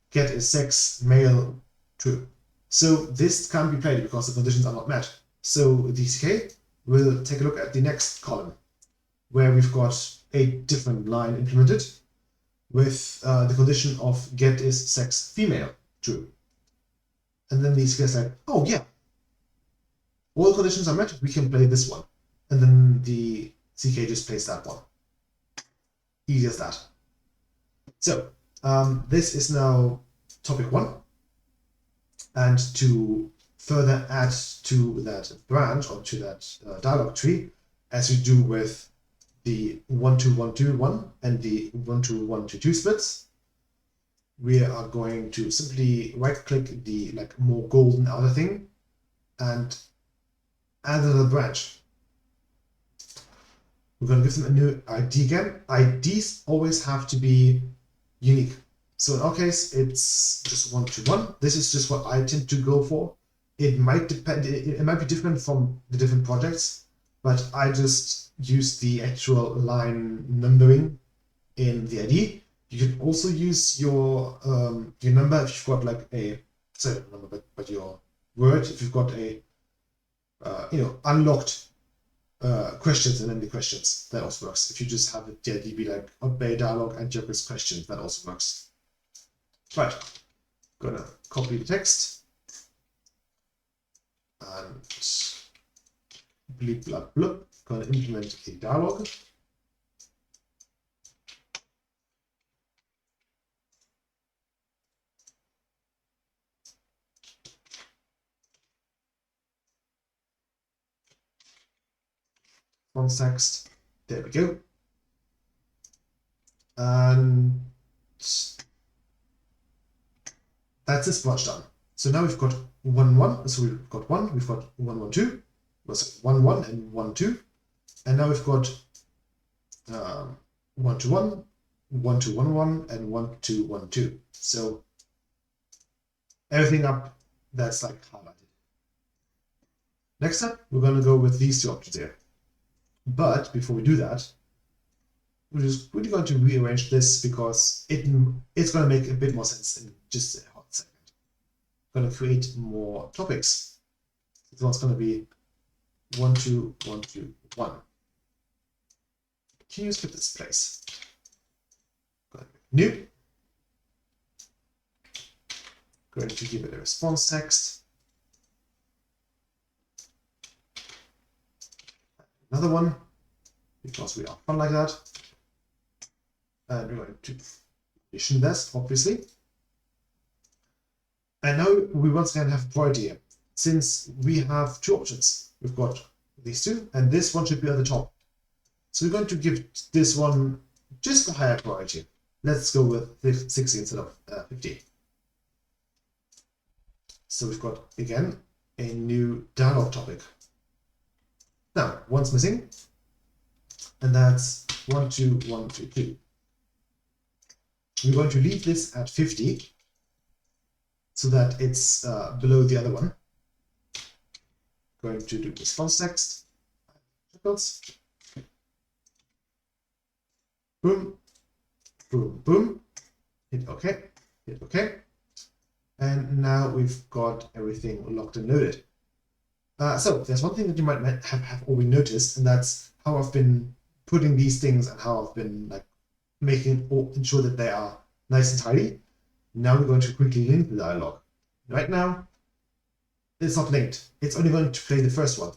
get is sex, male, true. So this can't be played because the conditions are not met. So the CK will take a look at the next column, where we've got a different line implemented with the condition of get is sex, female, true. And then the CK is like, oh yeah, all the conditions are met, we can play this one. And then the CK just plays that one. Easy as that. So this is now topic 1. And to further add to that branch or to that dialogue tree, as we do with the 1-2-1-2-1 and the 1-2-1-2-2 splits, we are going to simply right-click the more golden outer thing and add another branch. We're going to give them a new ID again. IDs always have to be unique. So in our case, it's just 1-2-1. This is just what I tend to go for. It might depend. It might be different from the different projects, but I just use the actual line numbering in the ID. You can also use your number if you've got but your word if you've got a unlocked questions and then the questions, that also works. If you just have the ID be like obey dialogue and Joker's questions, that also works. Right, gonna copy the text and bleep blub blub. Gonna implement a dialogue. Text. There we go. And that's this branch done. So now we've got 1-1. So we've got 1. We've got 1-1-2. Well, sorry, 1-1 and 1-2. And now we've got 1-2-1, 1-2-1-1, and 1-2-1-2. So everything up that's highlighted. Next up, we're going to go with these two options here. But before we do that, we're just really going to rearrange this because it's going to make a bit more sense in just a hot second. I'm going to create more topics. This one's going to be 1-2-1-2-1. Can you skip this place? New. Going to give it a response text. Another one, because we are fun like that. And we're going to condition this, obviously. And now we once again have priority here. Since we have two options, we've got these two, and this one should be on the top. So we're going to give this one just a higher priority. Let's go with 60 instead of 50. So we've got, again, a new dialogue topic. Now, one's missing, and that's 1-2-1-2-2. We're going to leave this at 50 so that it's below the other one. Going to do response text. Boom, boom, boom. Hit OK, hit OK. And now we've got everything locked and loaded. So there's one thing that you might have already noticed, and that's how I've been putting these things and how I've been ensure that they are nice and tidy. Now we're going to quickly link the dialogue. Right now, it's not linked. It's only going to play the first one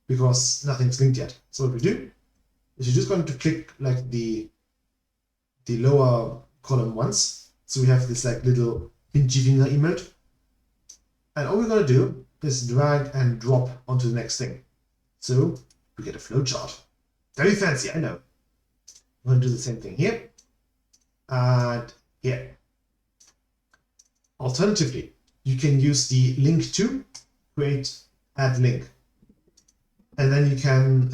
because nothing's linked yet. So what we do is you're just going to click the lower column once. So we have this little pinchy finger emote, and all we're going to do is drag and drop onto the next thing. So we get a flowchart. Very fancy, I know. I'm going to do the same thing here and here. Alternatively, you can use the link to create add link. And then you can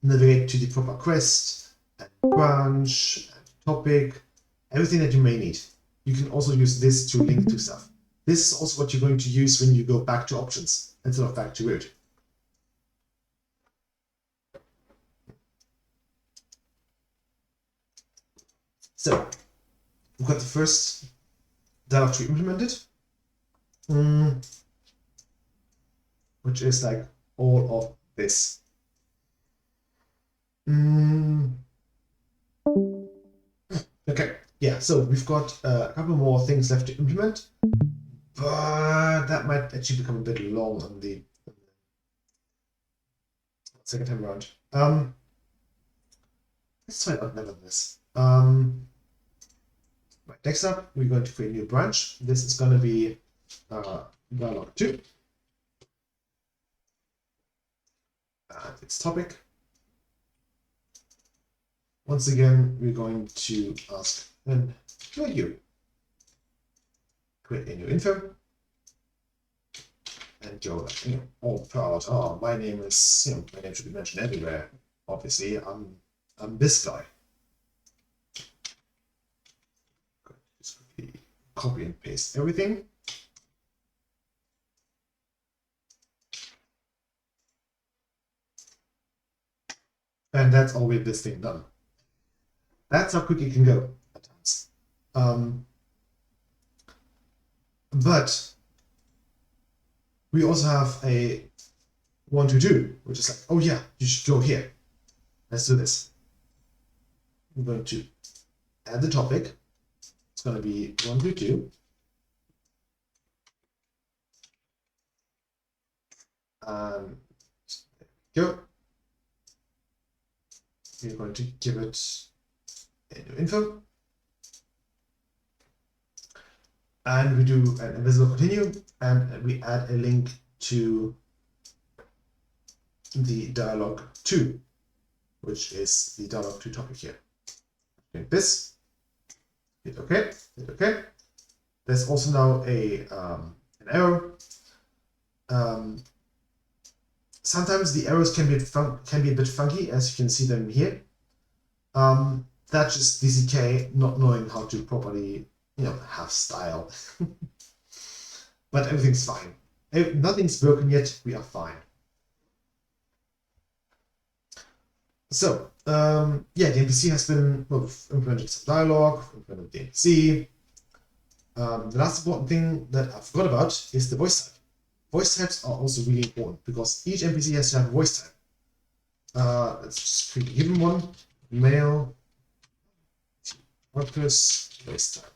navigate to the proper quest and branch, and topic, everything that you may need. You can also use this to link to stuff. This is also what you're going to use when you go back to options instead of back to root. So we've got the first dialog tree implemented, which is like all of this. Okay, yeah, so we've got a couple more things left to implement, but that might actually become a bit long on the second time around. Let's try it out nevertheless. Right, next up, we're going to create a new branch. This is going to be dialog 2. And its topic. Once again, we're going to ask, and who are you? Create a new info. And go like, all proud. Oh, my name is, my name should be mentioned everywhere. Obviously, I'm this guy. Just quickly copy and paste everything. And that's all with this thing done. That's how quick it can go at times. But we also have a 1 to do, which is like, oh yeah, you should go here. Let's do this. I'm going to add the topic. It's going to be 1 to 2. There we go. We're going to give it a new info. And we do an invisible continue, and we add a link to the dialog 2, which is the dialog 2 topic here. Like this. Hit OK. Hit OK. There's also now an arrow. Sometimes the arrows can be a bit funky, as you can see them here. That's just DCK not knowing how to properly, have style. But everything's fine. Nothing's broken yet. We are fine. So, yeah, the NPC has been implemented some dialogue, implemented the NPC. The last important thing that I forgot about is the voice type. Voice types are also really important because each NPC has to have a voice type. Let's just quickly give him one. Male purpose voice type.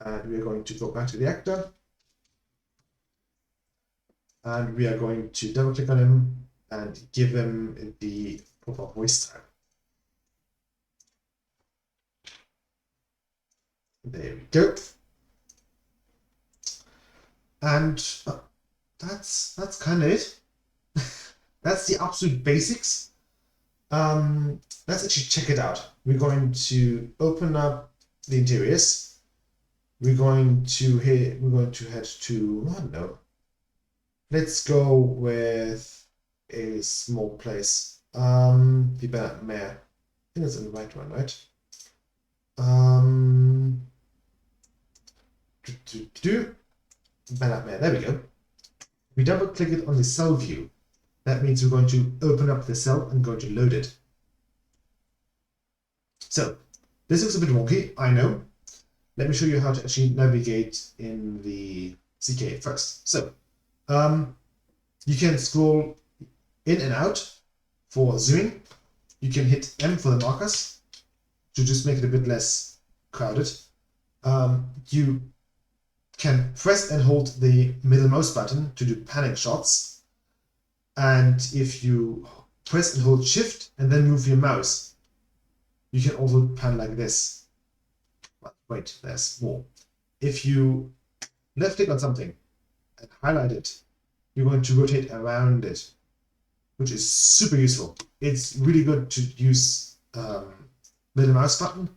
And we are going to go back to the actor. And we are going to double click on him and give him the proper voice type. There we go. And that's kind of it. That's the absolute basics. Let's actually check it out. We're going to open up the interiors. We're going to head to, I don't know. Let's go with a small place. The Beyond Skyrim. I think it's in the right one, right? Beyond Skyrim. There we go. We double click it on the cell view. That means we're going to open up the cell and going to load it. So this looks a bit wonky, I know. Let me show you how to actually navigate in the CK first. So you can scroll in and out for zooming. You can hit M for the markers to just make it a bit less crowded. You can press and hold the middle mouse button to do panning shots. And if you press and hold Shift and then move your mouse, you can also pan like this. But wait, there's more. If you left click on something and highlight it, you're going to rotate around it, which is super useful. It's really good to use middle mouse button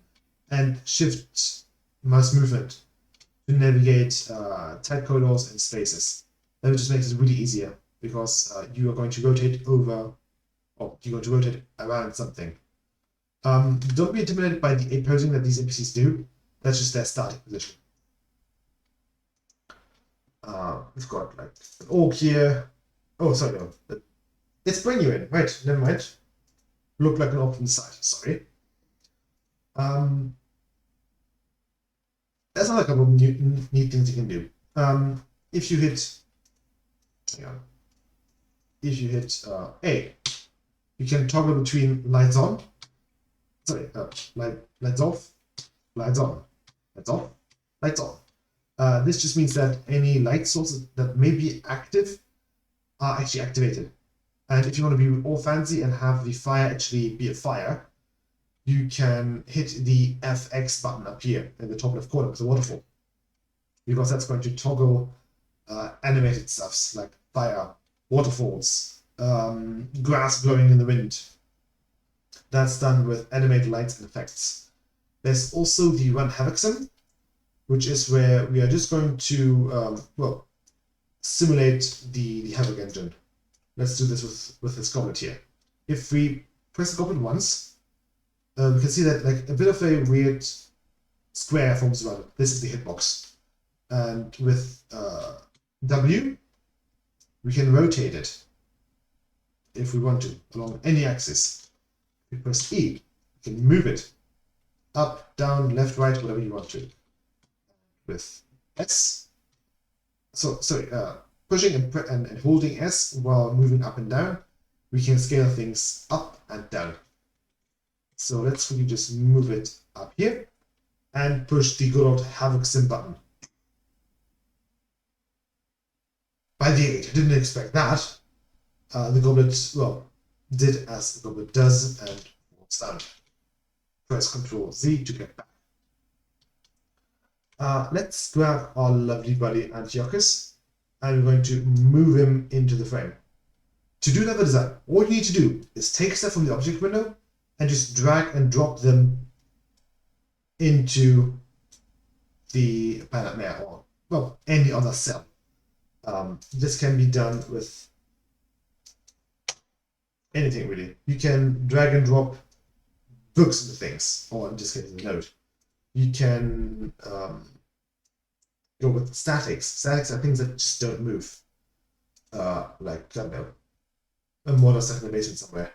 and Shift mouse movement to navigate tight corridors and spaces. That just makes it really easier because you are going to rotate over or you're going to rotate it around something. Don't be intimidated by the A posing that these NPCs do. That's just their starting position. We've got like an orc here. Oh, sorry, no. Let's bring you in. Right, never mind. Look like an orc from the side. Sorry. There's another couple of neat things you can do. If you hit, hang on. If you hit A, you can toggle between lights on. Sorry, lights off, lights on, lights off, lights on. This just means that any light sources that may be active are actually activated. And if you want to be all fancy and have the fire actually be a fire, you can hit the FX button up here in the top left corner with the waterfall. Because that's going to toggle animated stuffs like fire, waterfalls, grass blowing in the wind. That's done with animated lights and effects. There's also the Run Havoc sim, which is where we are just going to, simulate the Havoc engine. Let's do this with this goblet here. If we press the goblet once, we can see that like a bit of a weird square forms around it. This is the hitbox. And with W, we can rotate it if we want to along any axis. If we press E, we can move it up, down, left, right, whatever you want to. With S, pushing and holding S while moving up and down, we can scale things up and down. So let's really just move it up here and push the good old Havoc sim button. By the 8, I didn't expect that. The goblet, did as the goblet does and walks down. Press Ctrl Z to get back. Let's grab our lovely buddy Antiochus and we're going to move him into the frame. To do another design, all you need to do is take a step from the object window and just drag and drop them into the planet mare or any other cell. This can be done with anything really. You can drag and drop books into things, or in this case, a note. You can go with statics. Statics are things that just don't move. Like, I don't know, a model stuck in the basement somewhere.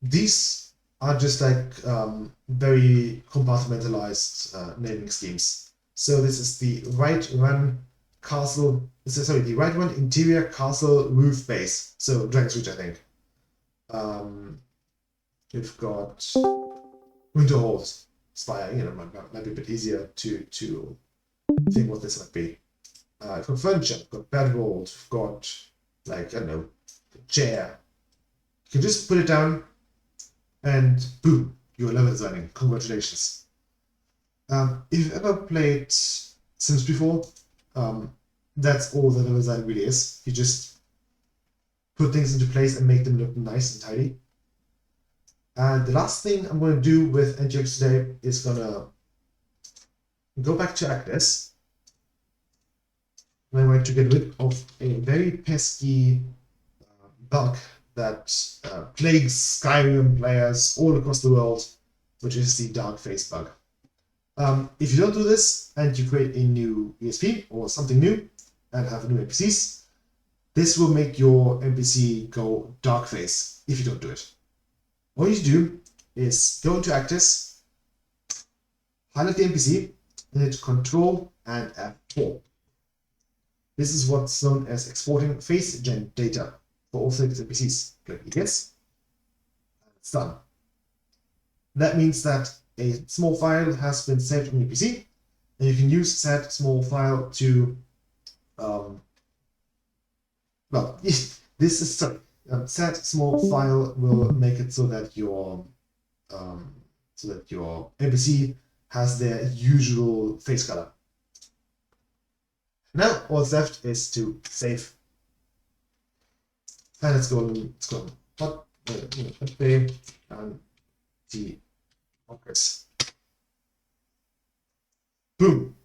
These are just like very compartmentalized naming schemes. So this is the right run castle. The right run interior castle roof base. So Dragon's Reach, I think. We've got Winterhold Spire. Might be a bit easier to think what this might be. We've got furniture. We've got bedroll. We've got like, I don't know, a chair. You can just put it down and boom, you're level designing. Congratulations. If you've ever played Sims before, that's all the level design really is. You just put things into place and make them look nice and tidy. And the last thing I'm going to do with NGX today is going to go back to Actus. I'm going to get rid of a very pesky bug that plagues Skyrim players all across the world, which is the dark face bug. If you don't do this and you create a new ESP or something new and have new NPCs, this will make your NPC go dark face if you don't do it. All you do is go into Actus, highlight the NPC, and hit Ctrl and F4. This is what's known as exporting face gen data for all selected NPCs. Click yes, and it's done. That means that a small file has been saved on your PC, and you can use that small file to, that small file will make it so that your NPC has their usual face color. Now all that's left is to save, and let's go hot and the Office. Boom!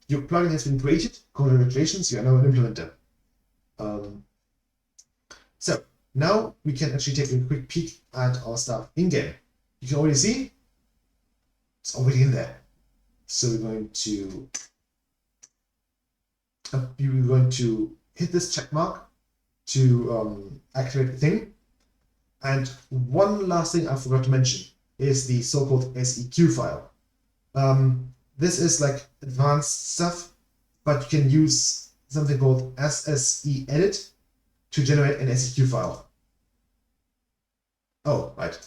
Your plugin has been created. Congratulations, you are now an implementer. So Now we can actually take a quick peek at our stuff in-game. You can already see it's already in there. So we're going to hit this check mark to activate the thing. And one last thing I forgot to mention is the so-called SEQ file. This is like advanced stuff, but you can use something called SSE edit to generate an SEQ file. Oh, right.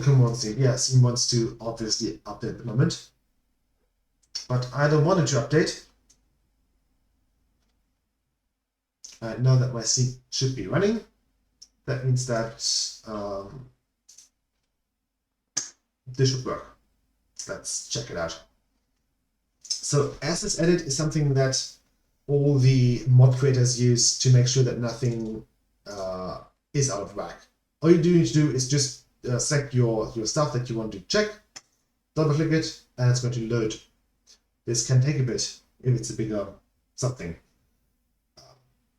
Come on, Steam. Yeah, Steam wants to obviously update at the moment, but I don't want it to update. Now that my Steam should be running, that means that this should work. Let's check it out. So SS edit is something that all the mod creators use to make sure that nothing is out of whack. All you do need to do is just select your stuff that you want to check, double click it, and it's going to load. This can take a bit if it's a bigger something.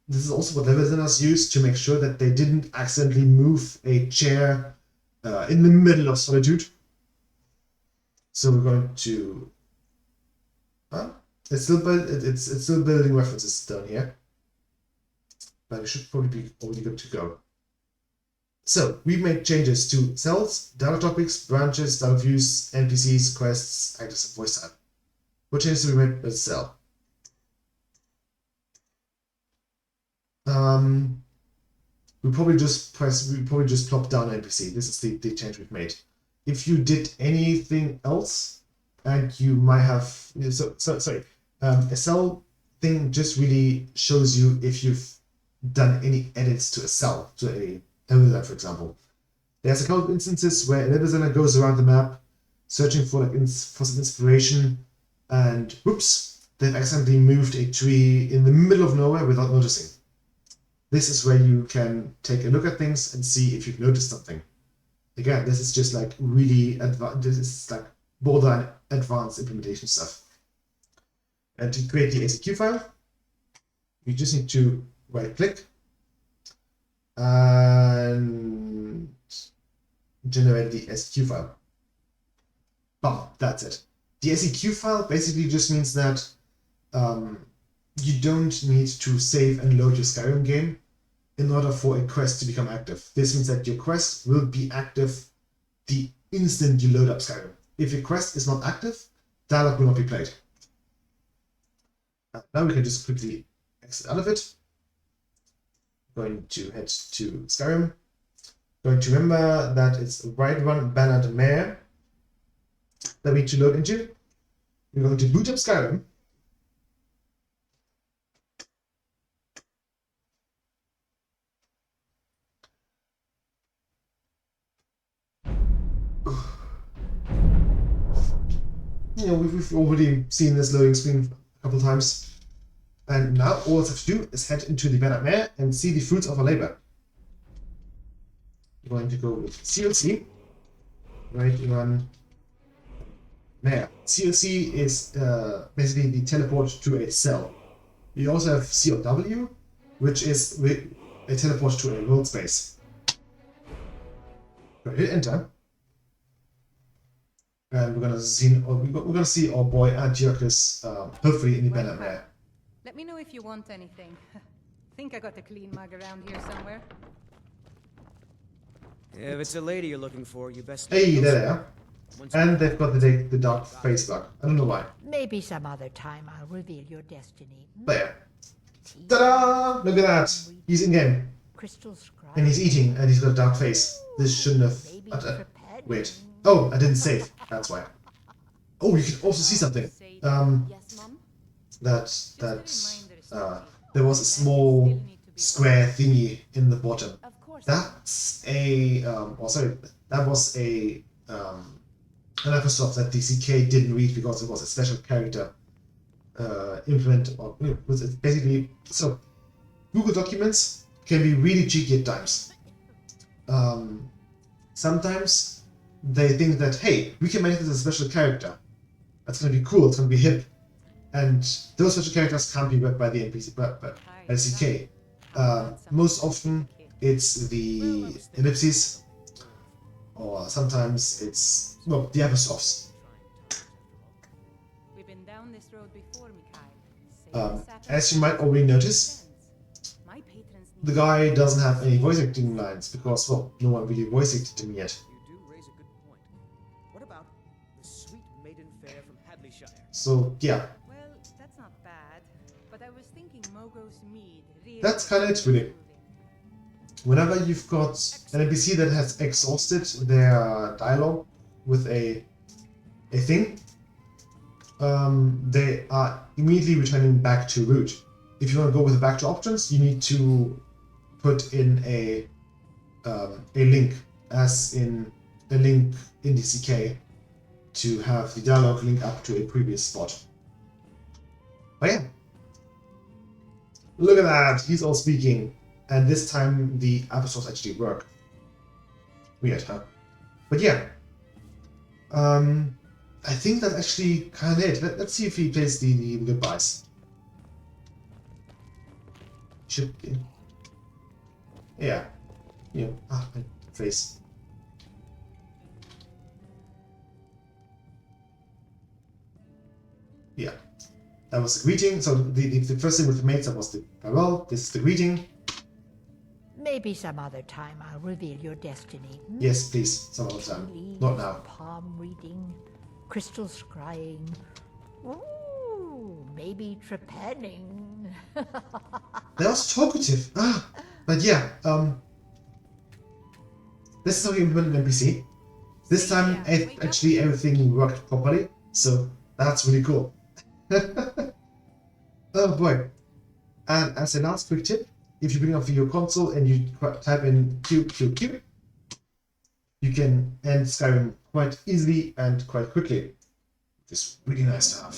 This is also what level designers use to make sure that they didn't accidentally move a chair in the middle of Solitude. So we're going to... it's still building references down here, but it should probably be already good to go. So we made changes to cells, data topics, branches, data views, NPCs, quests, actors, and voice type. What changes did we make with cell? We probably just plop down NPC. This is the change we've made. If you did anything else, and you might have a cell thing just really shows you if you've done any edits to a cell, to a level, for example. There's a couple of instances where a level designer goes around the map searching for some inspiration, and whoops, they've accidentally moved a tree in the middle of nowhere without noticing. This is where you can take a look at things and see if you've noticed something. Again, this is just like really advanced. This is like borderline advanced implementation stuff. And to create the SEQ file, you just need to right click and generate the SEQ file. Bam, that's it. The SEQ file basically just means that you don't need to save and load your Skyrim game in order for a quest to become active. This means that your quest will be active the instant you load up Skyrim. If your quest is not active, dialogue will not be played. Now we can just quickly exit out of it. Going to head to Skyrim. Going to remember that it's Whiterun Beyond Skyrim that we need to load into. We're going to boot up Skyrim. You know, we've already seen this loading screen a couple times. And now all we have to do is head into the Beyond Skyrim and see the fruits of our labor. We're going to go with CLC. Whiterun Skyrim. CLC is basically the teleport to a cell. You also have COW, which is a teleport to a world space. Go hit enter. And we're gonna see our boy Antiochus hopefully in the Beyond Skyrim. Let me know if you want anything. Think I got a clean mug around here somewhere. If it's a lady you're looking for, you best. Hey, there they are. And they've got the dark face bug. I don't know why. Maybe some other time I'll reveal your destiny. There. Ta-da! Look at that. He's in game. Crystal scribe. And he's eating, and he's got a dark face. This shouldn't have. Wait. Oh, I didn't save. That's why. Oh, you can also see something. There was a small square thingy in the bottom. That's a. That was a an apostrophe that DCK didn't read because it was a special character implement, or was it basically so. Google Documents can be really cheeky at times. Sometimes they think that, hey, we can make this a special character. That's going to be cool, it's going to be hip. And those special characters can't be read by the NPC, but LCK. Most often it's the ellipses, or sometimes it's, well, the apostrophes. We've been down this road before, Mikhail. As you might already notice, My patrons the guy doesn't have any voice acting lines because, well, no one really voice acted him yet. You do raise a good point. What about the sweet maiden fair from Hadleyshire? So yeah, Well, that's not bad. But I was thinking Mogo's mead really that's kind of it, really. Whenever you've got an NPC that has exhausted their dialogue with a thing, they are immediately returning back to root. If you want to go with the back to options, you need to put in a link, as in a link in the CK, to have the dialogue link up to a previous spot. But yeah, look at that, he's all speaking, and this time the apostrophes actually work. Weird, huh? But yeah, I think that's actually kind of it. Let's see if he plays the goodbyes. Should be. Yeah. Yeah. Ah, my face. Yeah. That was the greeting. So the first thing with the mates, that was the farewell. This is the greeting. Maybe some other time I'll reveal your destiny. Yes, please. Some other time. Leaves, Not now. palm reading, crystal scrying. Ooh, maybe trepanning. That was talkative. Ah, but yeah. This is how you implement an NPC. This time, actually, everything worked properly. So that's really cool. Oh boy. And as a last quick tip, if you bring up your console and you type in QQQ, you can end Skyrim quite easily and quite quickly. It's really nice to have.